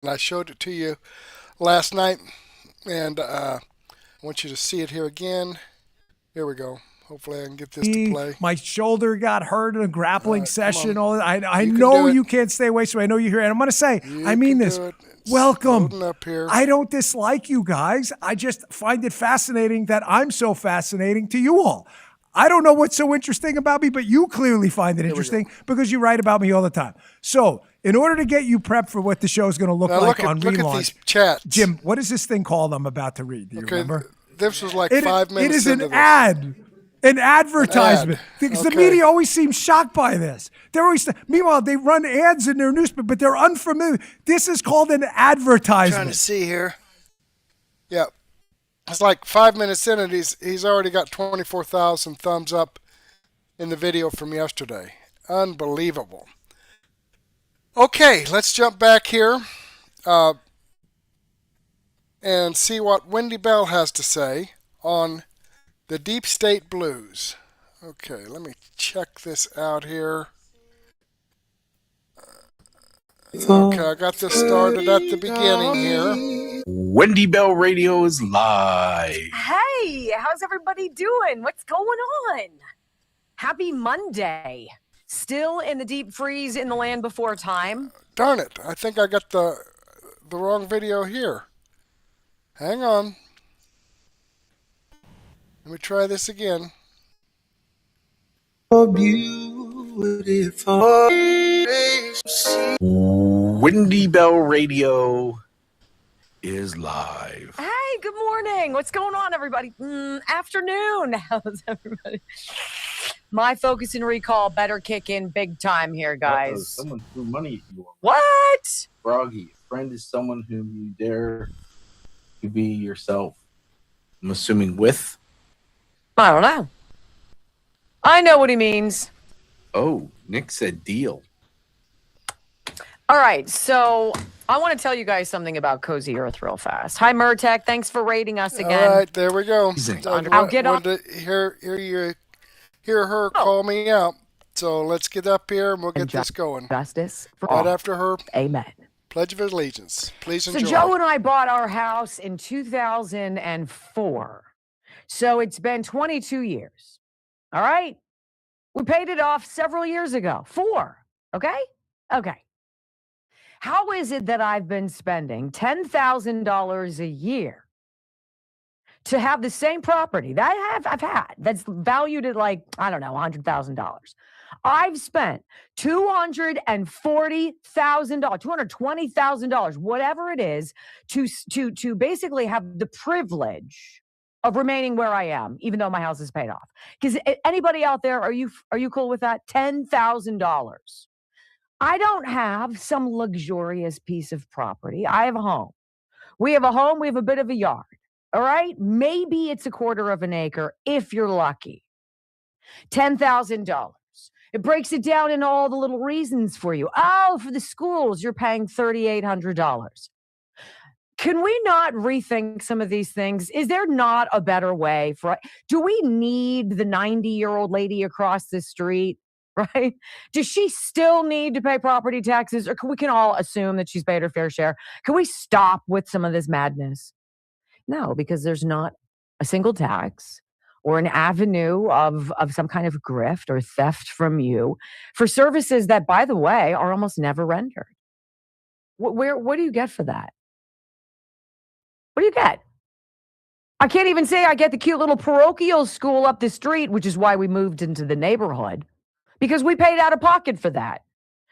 I showed it to you last night, and I want you to see it here again. Here we go. Hopefully I can get this to play. My shoulder got hurt in a grappling session. I know you can't stay away, so I know you're here. And I'm going to say, I mean this. Welcome. Up here. I don't dislike you guys. I just find it fascinating that I'm so fascinating to you all. I don't know what's so interesting about me, but you clearly find it interesting because you write about me all the time. So in order to get you prepped for what the show is going to look like on relaunch, look at these chats. Jim, what is this thing called I'm about to read? Do you remember? This was like 5 minutes. It is an ad. An advertisement. Because the media always seems shocked by this. Meanwhile, they run ads in their newspaper, but they're unfamiliar. This is called an advertisement. I'm trying to see here. Yeah. It's like 5 minutes in, and he's already got 24,000 thumbs up in the video from yesterday. Unbelievable. Okay, let's jump back here and see what Wendy Bell has to say on the deep state blues. Okay, let me check this out here. Okay, I got this started at the beginning here. Wendy Bell Radio is live. Hey, how's everybody doing? What's going on? Happy Monday. Still in the deep freeze in the land before time. Darn it, I think I got the wrong video here. Hang on. Let me try this again. Wendy Bell Radio is live. Hey, good morning. What's going on, everybody? Afternoon. How's everybody? My focus and recall better kick in big time here, guys. Someone threw money at you. What? Froggy, a friend is someone whom you dare to be yourself. I'm assuming with. I don't know. I know what he means. Oh, Nick said deal. All right, so I want to tell you guys something about Cozy Earth real fast. Hi, Murtek. Thanks for rating us again. All right, there we go. I'll get up. Hear her call me out. So let's get up here and we'll get this going. Justice for Right all. after her Amen. Pledge of Allegiance. Please enjoy. So Joe and I bought our house in 2004. So it's been 22 years. All right? We paid it off several years ago. 4. Okay? Okay. How is it that I've been spending $10,000 a year to have the same property that I've had that's valued at like, I don't know, $100,000? I've spent $240,000, $220,000, whatever it is, to basically have the privilege of remaining where I am, even though my house is paid off. Because anybody out there, are you cool with that? $10,000. I don't have some luxurious piece of property. I have a home. We have a home. We have a bit of a yard. All right? Maybe it's 1/4 of an acre if you're lucky. $10,000. It breaks it down into all the little reasons for you. Oh, for the schools, you're paying $3,800. Can we not rethink some of these things? Is there not a better way do we need the 90-year-old lady across the street? Right? Does she still need to pay property taxes? Or we can all assume that she's paid her fair share? Can we stop with some of this madness? No, because there's not a single tax or an avenue of some kind of grift or theft from you for services that, by the way, are almost never rendered. What do you get for that? What do you get? I can't even say I get the cute little parochial school up the street, which is why we moved into the neighborhood. Because we paid out of pocket for that.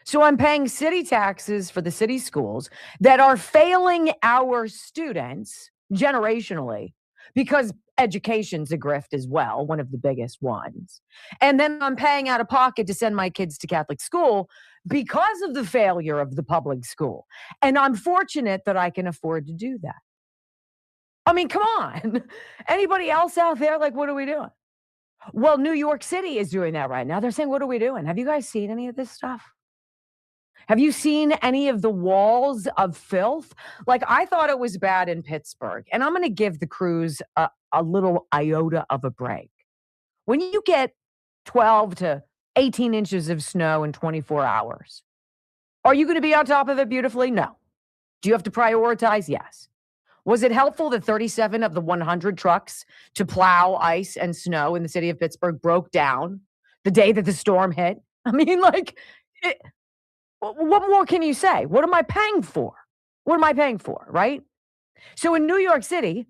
So I'm paying city taxes for the city schools that are failing our students generationally because education's a grift as well, one of the biggest ones. And then I'm paying out of pocket to send my kids to Catholic school because of the failure of the public school. And I'm fortunate that I can afford to do that. I mean, come on. Anybody else out there, like, what are we doing? Well, New York City is doing that right now. They're saying, what are we doing? Have you guys seen any of this stuff? Have you seen any of the walls of filth? Like, I thought it was bad in Pittsburgh. And I'm going to give the crews a little iota of a break. When you get 12 to 18 inches of snow in 24 hours, are you going to be on top of it beautifully? No. Do you have to prioritize? Yes. Was it helpful that 37 of the 100 trucks to plow ice and snow in the city of Pittsburgh broke down the day that the storm hit? I mean, like, what more can you say? What am I paying for? What am I paying for, right? So in New York City,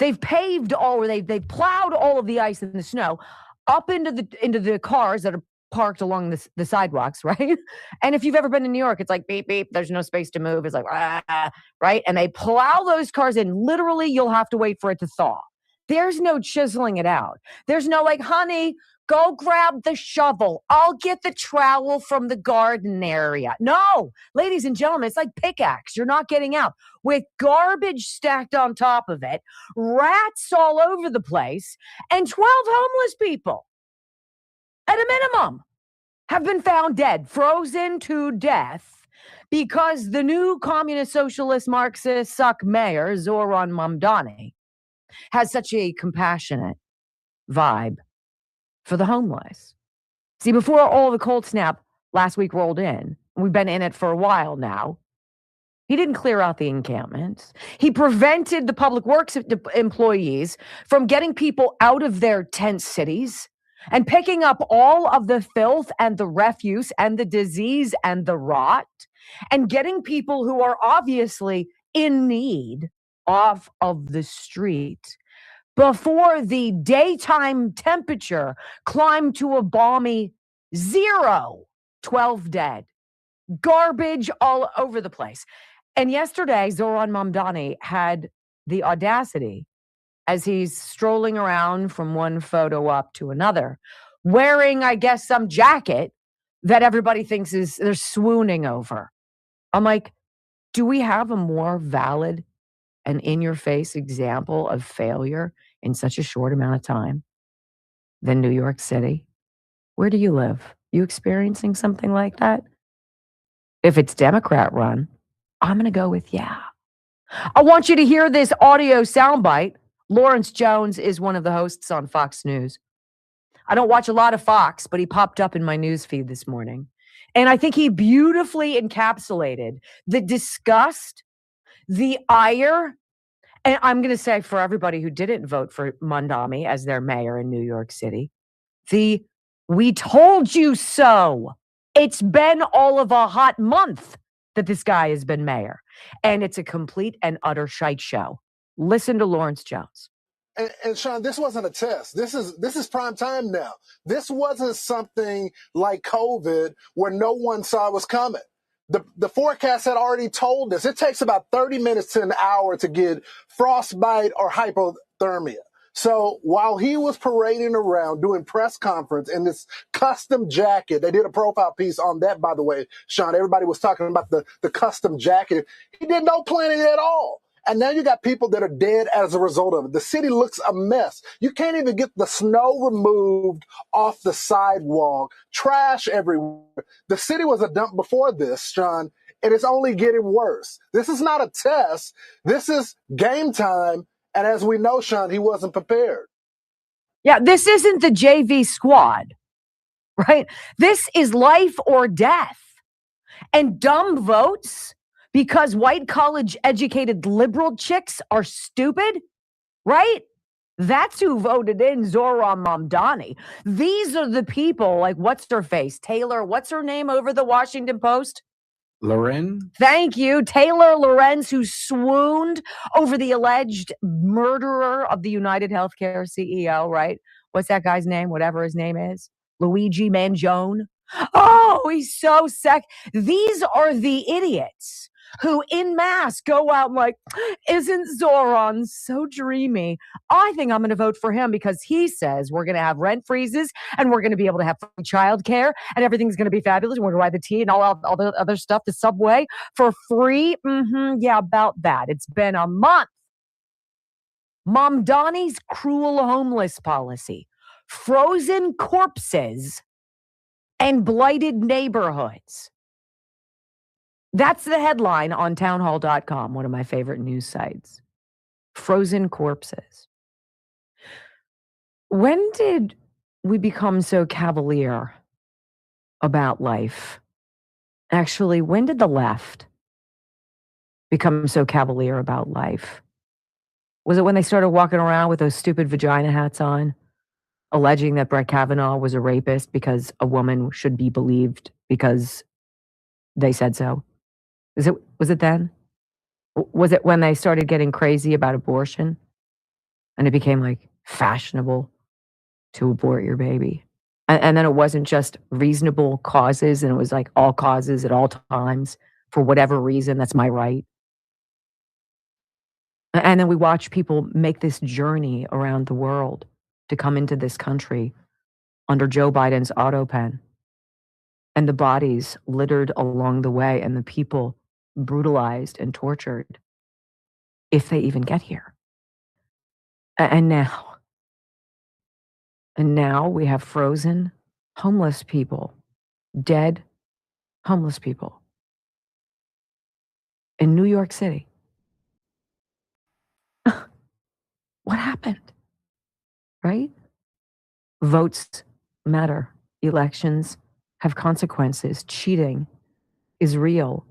they've plowed all of the ice and the snow up into the cars that are parked along the sidewalks, right? And if you've ever been to New York, it's like beep, beep, there's no space to move. It's like, right? And they plow those cars in. Literally, you'll have to wait for it to thaw. There's no chiseling it out. There's no like, honey, go grab the shovel. I'll get the trowel from the garden area. No, ladies and gentlemen, it's like pickaxe. You're not getting out with garbage stacked on top of it, rats all over the place, and 12 homeless people. At a minimum, have been found dead, frozen to death, because the new communist, socialist, Marxist suck mayor, Zoran Mamdani, has such a compassionate vibe for the homeless. See, before all the cold snap last week rolled in, We've been in it for a while now. He didn't clear out the encampments. He prevented the public works employees from getting people out of their tent cities and picking up all of the filth and the refuse and the disease and the rot and getting people who are obviously in need off of the street before the daytime temperature climbed to a balmy 0, 12 dead. Garbage all over the place. And yesterday, Zoran Mamdani had the audacity, as he's strolling around from one photo up to another, wearing, I guess, some jacket that everybody thinks they're swooning over. I'm like, do we have a more valid and in-your-face example of failure in such a short amount of time than New York City? Where do you live? You experiencing something like that? If it's Democrat run, I'm going to go with yeah. I want you to hear this audio soundbite. Lawrence Jones is one of the hosts on Fox News. I don't watch a lot of Fox, but he popped up in my news feed this morning. And I think he beautifully encapsulated the disgust, the ire, and I'm going to say for everybody who didn't vote for Mamdani as their mayor in New York City, the "we told you so." It's been all of a hot month that this guy has been mayor, and it's a complete and utter shite show. Listen to Lawrence Jones. And Sean, this wasn't a test. This is prime time now. This wasn't something like COVID where no one saw it was coming. The forecast had already told us it takes about 30 minutes to an hour to get frostbite or hypothermia. So while he was parading around doing press conference in this custom jacket, they did a profile piece on that, by the way, Sean. Everybody was talking about the custom jacket. He did no planning at all. And now you got people that are dead as a result of it. The city looks a mess. You can't even get the snow removed off the sidewalk. Trash everywhere. The city was a dump before this, Sean, and it's only getting worse. This is not a test. This is game time. And as we know, Sean, he wasn't prepared. Yeah, this isn't the JV squad, right? This is life or death. And dumb votes because white college educated liberal chicks are stupid, right? That's who voted in Zoran Mamdani. These are the people like, what's her face? Taylor, what's her name over the Washington Post? Loren? Thank you. Taylor Lorenz, who swooned over the alleged murderer of the United Healthcare CEO, right? What's that guy's name? Whatever his name is. Luigi Mangione. Oh, he's so sick. These are the idiots who in mass go out and like, isn't Zoran so dreamy? I think I'm going to vote for him because he says we're going to have rent freezes and we're going to be able to have free childcare and everything's going to be fabulous. And we're going to ride the T and all the other stuff, the subway for free. Yeah, about that. It's been a month. Mamdani's cruel homeless policy, frozen corpses, and blighted neighborhoods. That's the headline on townhall.com, one of my favorite news sites. Frozen corpses. When did we become so cavalier about life? Actually, when did the left become so cavalier about life? Was it when they started walking around with those stupid vagina hats on, alleging that Brett Kavanaugh was a rapist because a woman should be believed because they said so? Was it then? Was it when they started getting crazy about abortion and it became like fashionable to abort your baby? And then it wasn't just reasonable causes and it was like all causes at all times for whatever reason. That's my right. And then we watch people make this journey around the world to come into this country under Joe Biden's auto pen. And the bodies littered along the way and the people brutalized and tortured if they even get here. And now we have frozen homeless people, dead homeless people in New York City. What happened? Right? Votes matter. Elections have consequences. Cheating is real.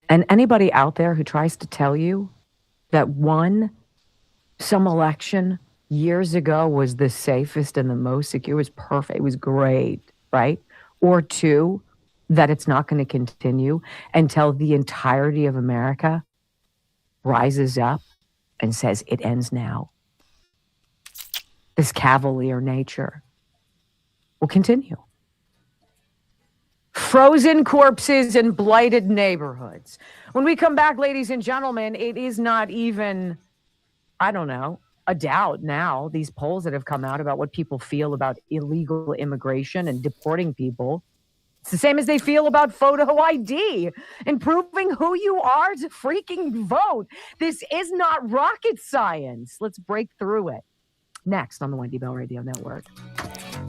And anybody out there who tries to tell you that some election years ago was the safest and the most secure, was perfect, it was great, right? Or two, that it's not going to continue until the entirety of America rises up and says it ends now. This cavalier nature will continue. Frozen corpses and blighted neighborhoods. When we come back, ladies and gentlemen, it is not even, I don't know, a doubt now, these polls that have come out about what people feel about illegal immigration and deporting people. It's the same as they feel about photo ID and proving who you are to freaking vote. This is not rocket science. Let's break through it. Next on the Wendy Bell Radio Network.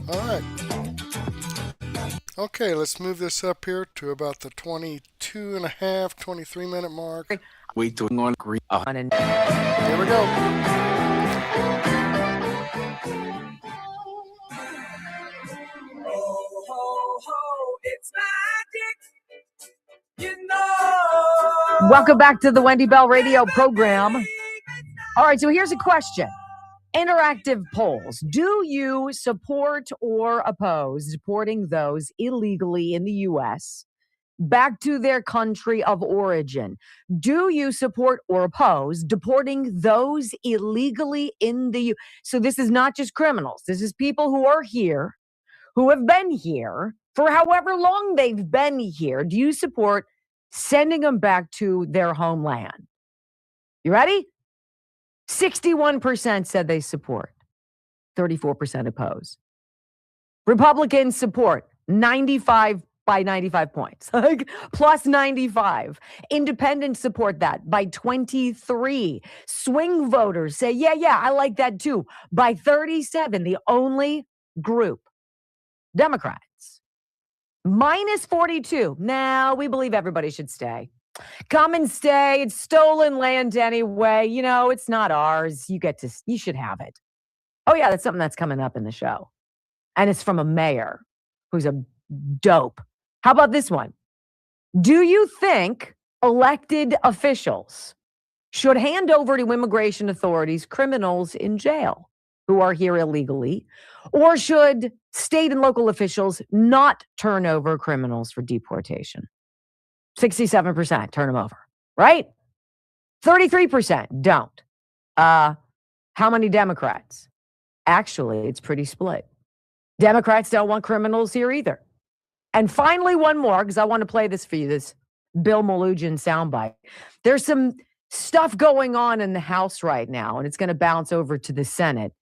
All right. Okay, let's move this up here to about the 23 minute mark. Wait till on green. Here we go. Welcome back to the Wendy Bell Radio program. All right, so here's a question. Interactive polls. Do you support or oppose deporting those illegally in the U.S. back to their country of origin? Do you support or oppose deporting those illegally in the U.S.? So this is not just criminals. This is people who are here, who have been here for however long they've been here. Do you support sending them back to their homeland? You ready? 61% said they support. 34% oppose. Republicans support 95 by 95 points, like plus 95. Independents support that by 23. Swing voters say, yeah, I like that too, by 37. The only group, Democrats, minus 42. Now we believe everybody should stay. Come and stay. It's stolen land anyway. You know, it's not ours. You should have it. Oh, yeah, that's something that's coming up in the show. And it's from a mayor who's a dope. How about this one? Do you think elected officials should hand over to immigration authorities criminals in jail who are here illegally? Or should state and local officials not turn over criminals for deportation? 67% turn them over, right? 33% don't. How many Democrats? Actually, it's pretty split. Democrats don't want criminals here either. And finally, one more, because I want to play this for you, this Bill Melugin soundbite. There's some stuff going on in the House right now, and it's going to bounce over to the Senate.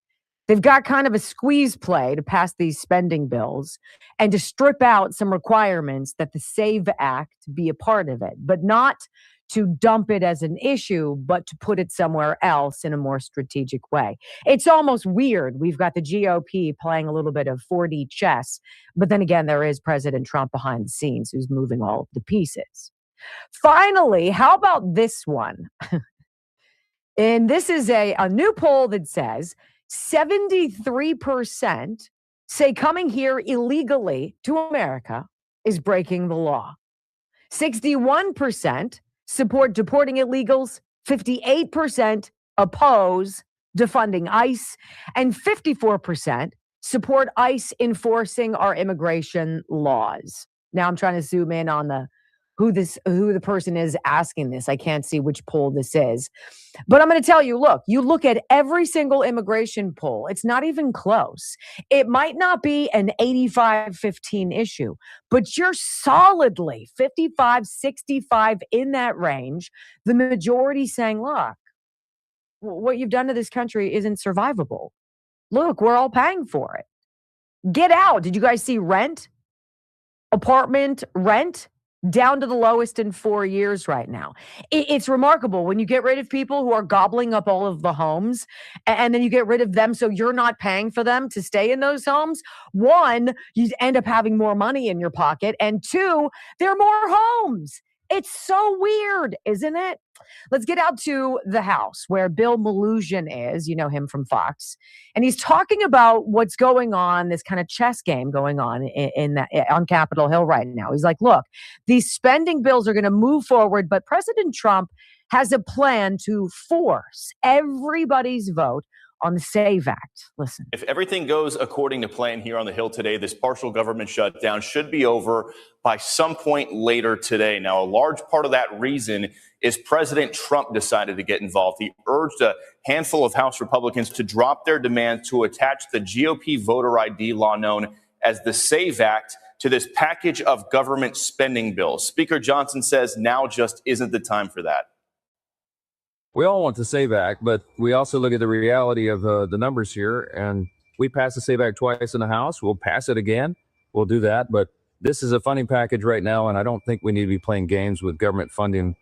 They've got kind of a squeeze play to pass these spending bills and to strip out some requirements that the SAVE Act be a part of it, but not to dump it as an issue, but to put it somewhere else in a more strategic way. It's almost weird. We've got the GOP playing a little bit of 4D chess, but then again, there is President Trump behind the scenes who's moving all of the pieces. Finally, how about this one? And this is a new poll that says 73% say coming here illegally to America is breaking the law. 61% support deporting illegals. 58% oppose defunding ICE. And 54% support ICE enforcing our immigration laws. Now I'm trying to zoom in on who the person is asking this. I can't see which poll this is. But I'm going to tell you, you look at every single immigration poll. It's not even close. It might not be an 85-15 issue, but you're solidly 55-65 in that range. The majority saying, look, what you've done to this country isn't survivable. Look, we're all paying for it. Get out. Did you guys see rent? Apartment rent? Down to the lowest in 4 years right now. It's remarkable when you get rid of people who are gobbling up all of the homes and then you get rid of them so you're not paying for them to stay in those homes. One, you end up having more money in your pocket. And two, there are more homes. It's so weird, isn't it? Let's get out to the House where Bill Maloogian is. You know him from Fox. And he's talking about what's going on, this kind of chess game going on on Capitol Hill right now. He's like, look, these spending bills are going to move forward, but President Trump has a plan to force everybody's vote on the SAVE Act. Listen. If everything goes according to plan here on the Hill today, this partial government shutdown should be over by some point later today. Now, a large part of that reason is President Trump decided to get involved. He urged a handful of House Republicans to drop their demand to attach the GOP voter ID law known as the SAVE Act to this package of government spending bills. Speaker Johnson says now just isn't the time for that. We all want the SAVE Act, but we also look at the reality of the numbers here, and we passed the SAVE Act twice in the House. We'll pass it again. We'll do that, but this is a funding package right now, and I don't think we need to be playing games with government funding.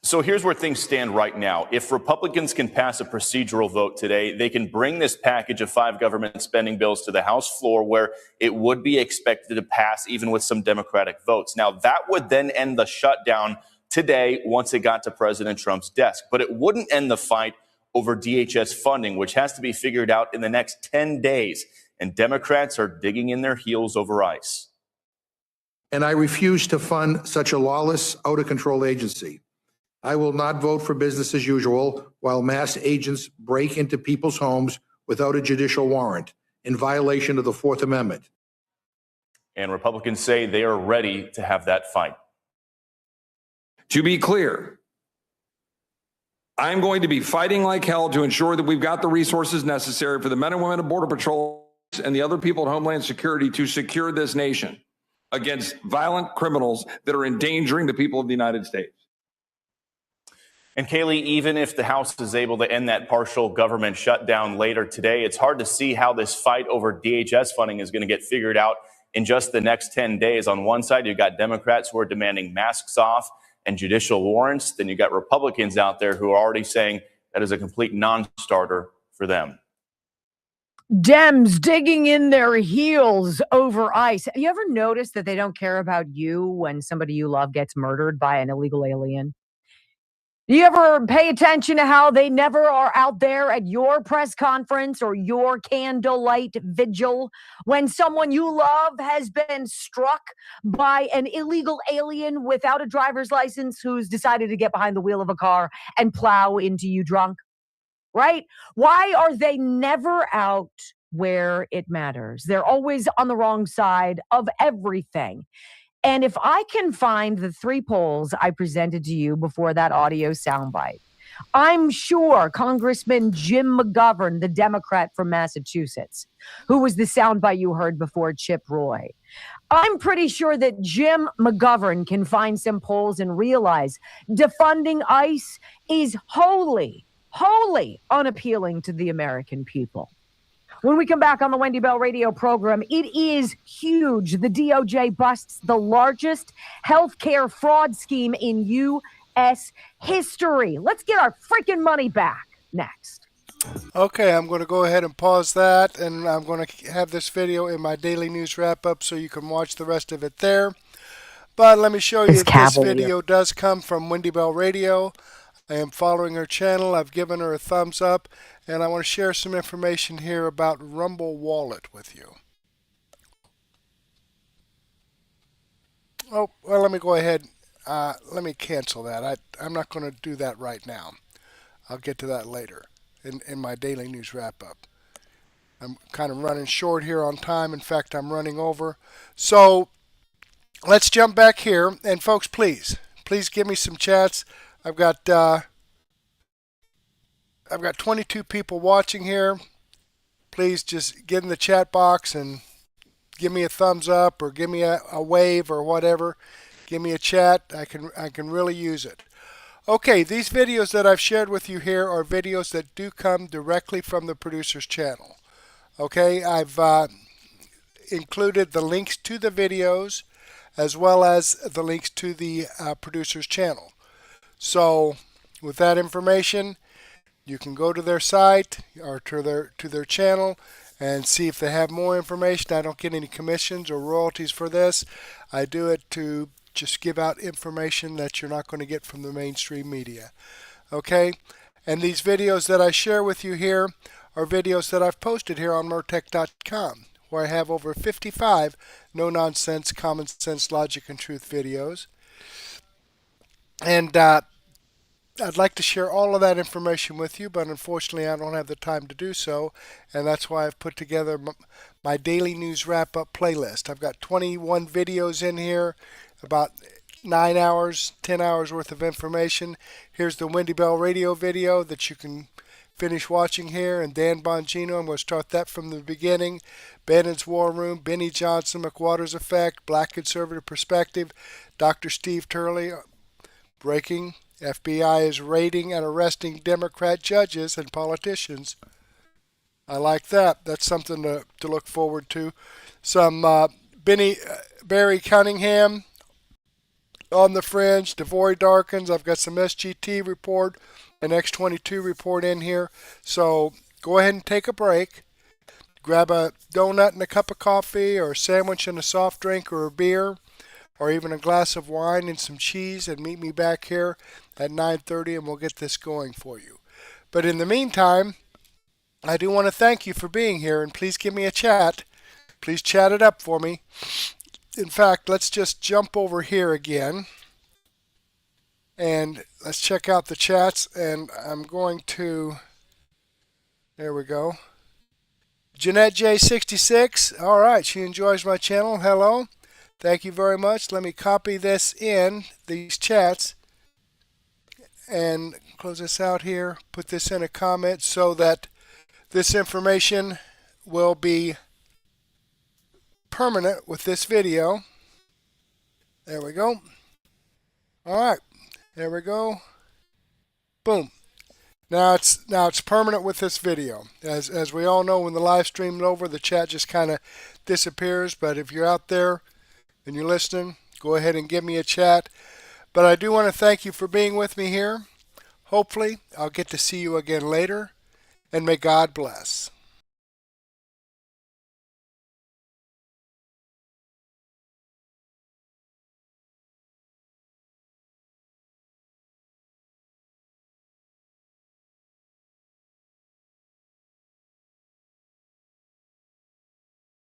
So here's where things stand right now. If Republicans can pass a procedural vote today, they can bring this package of 5 government spending bills to the House floor where it would be expected to pass even with some Democratic votes. Now, that would then end the shutdown today once it got to President Trump's desk. But it wouldn't end the fight over DHS funding, which has to be figured out in the next 10 days. And Democrats are digging in their heels over ICE. And I refuse to fund such a lawless, out-of-control agency. I will not vote for business as usual while mass agents break into people's homes without a judicial warrant in violation of the Fourth Amendment. And Republicans say they are ready to have that fight. To be clear, I'm going to be fighting like hell to ensure that we've got the resources necessary for the men and women of Border Patrol and the other people at Homeland Security to secure this nation against violent criminals that are endangering the people of the United States. And Kaylee, even if the House is able to end that partial government shutdown later today, it's hard to see how this fight over DHS funding is going to get figured out in just the next 10 days. On one side, you've got Democrats who are demanding masks off and judicial warrants. Then you got Republicans out there who are already saying that is a complete non-starter for them. Dems digging in their heels over ICE. You ever notice that they don't care about you when somebody you love gets murdered by an illegal alien? Do you ever pay attention to how they never are out there at your press conference or your candlelight vigil when someone you love has been struck by an illegal alien without a driver's license who's decided to get behind the wheel of a car and plow into you drunk? Right? Why are they never out where it matters? They're always on the wrong side of everything. And if I can find the 3 polls I presented to you before that audio soundbite, I'm sure Congressman Jim McGovern, the Democrat from Massachusetts, who was the soundbite you heard before Chip Roy, I'm pretty sure that Jim McGovern can find some polls and realize defunding ICE is wholly unappealing to the American people. When we come back on the Wendy Bell radio program, it is huge. The DOJ busts the largest healthcare fraud scheme in U.S. history. Let's get our freaking money back next. Okay, I'm going to go ahead and pause that, and I'm going to have this video in my daily news wrap-up so you can watch the rest of it there. But let me show you this video does come from Wendy Bell Radio. I am following her channel. I've given her a thumbs up, and I want to share some information here about Rumble Wallet with you. Oh, well, let me go ahead. Let me cancel that. I'm not going to do that right now. I'll get to that later in my daily news wrap-up. I'm kind of running short here on time. In fact, I'm running over. So let's jump back here. And folks, please give me some chats. I've got 22 people watching here. Please just get in the chat box and give me a thumbs up or give me a wave or whatever. Give me a chat. I can really use it. Okay, these videos that I've shared with you here are videos that do come directly from the producer's channel. Okay, I've included the links to the videos as well as the links to the producer's channel. So with that information, you can go to their site or to their channel and see if they have more information. I don't get any commissions or royalties for this. I do it to just give out information that you're not going to get from the mainstream media. Okay? And these videos that I share with you here are videos that I've posted here on Mertech.com, where I have over 55 no-nonsense, common sense, logic, and truth videos. And I'd like to share all of that information with you, but unfortunately I don't have the time to do so, and that's why I've put together my daily news wrap-up playlist. I've got 21 videos in here, about 9 hours, 10 hours worth of information. Here's the Wendy Bell radio video that you can finish watching here, and Dan Bongino, I'm going to start that from the beginning. Bannon's War Room, Benny Johnson, McWater's Effect, Black Conservative Perspective, Dr. Steve Turley, breaking, FBI is raiding and arresting Democrat judges and politicians. I like that. That's something to look forward to. Some Barry Cunningham on the fringe, DeVory Darkins. I've got some SGT report, an X22 report in here. So go ahead and take a break. Grab a donut and a cup of coffee, or a sandwich and a soft drink, or a beer, or even a glass of wine and some cheese, and meet me back here at 9:30, and we'll get this going for you. But in the meantime, I do want to thank you for being here, and please give me a chat. Please chat it up for me. In fact, let's just jump over here again, and let's check out the chats, and I'm going to, there we go. Jeanette J66, all right, she enjoys my channel. Hello. Thank you very much. Let me copy this in, these chats, and close this out here. Put this in a comment so that this information will be permanent with this video. There we go. All right. There we go. Boom. Now it's permanent with this video. As we all know, when the live stream's over, the chat just kind of disappears. But if you're out there and you're listening, go ahead and give me a chat. But I do want to thank you for being with me here. Hopefully, I'll get to see you again later, and may God bless.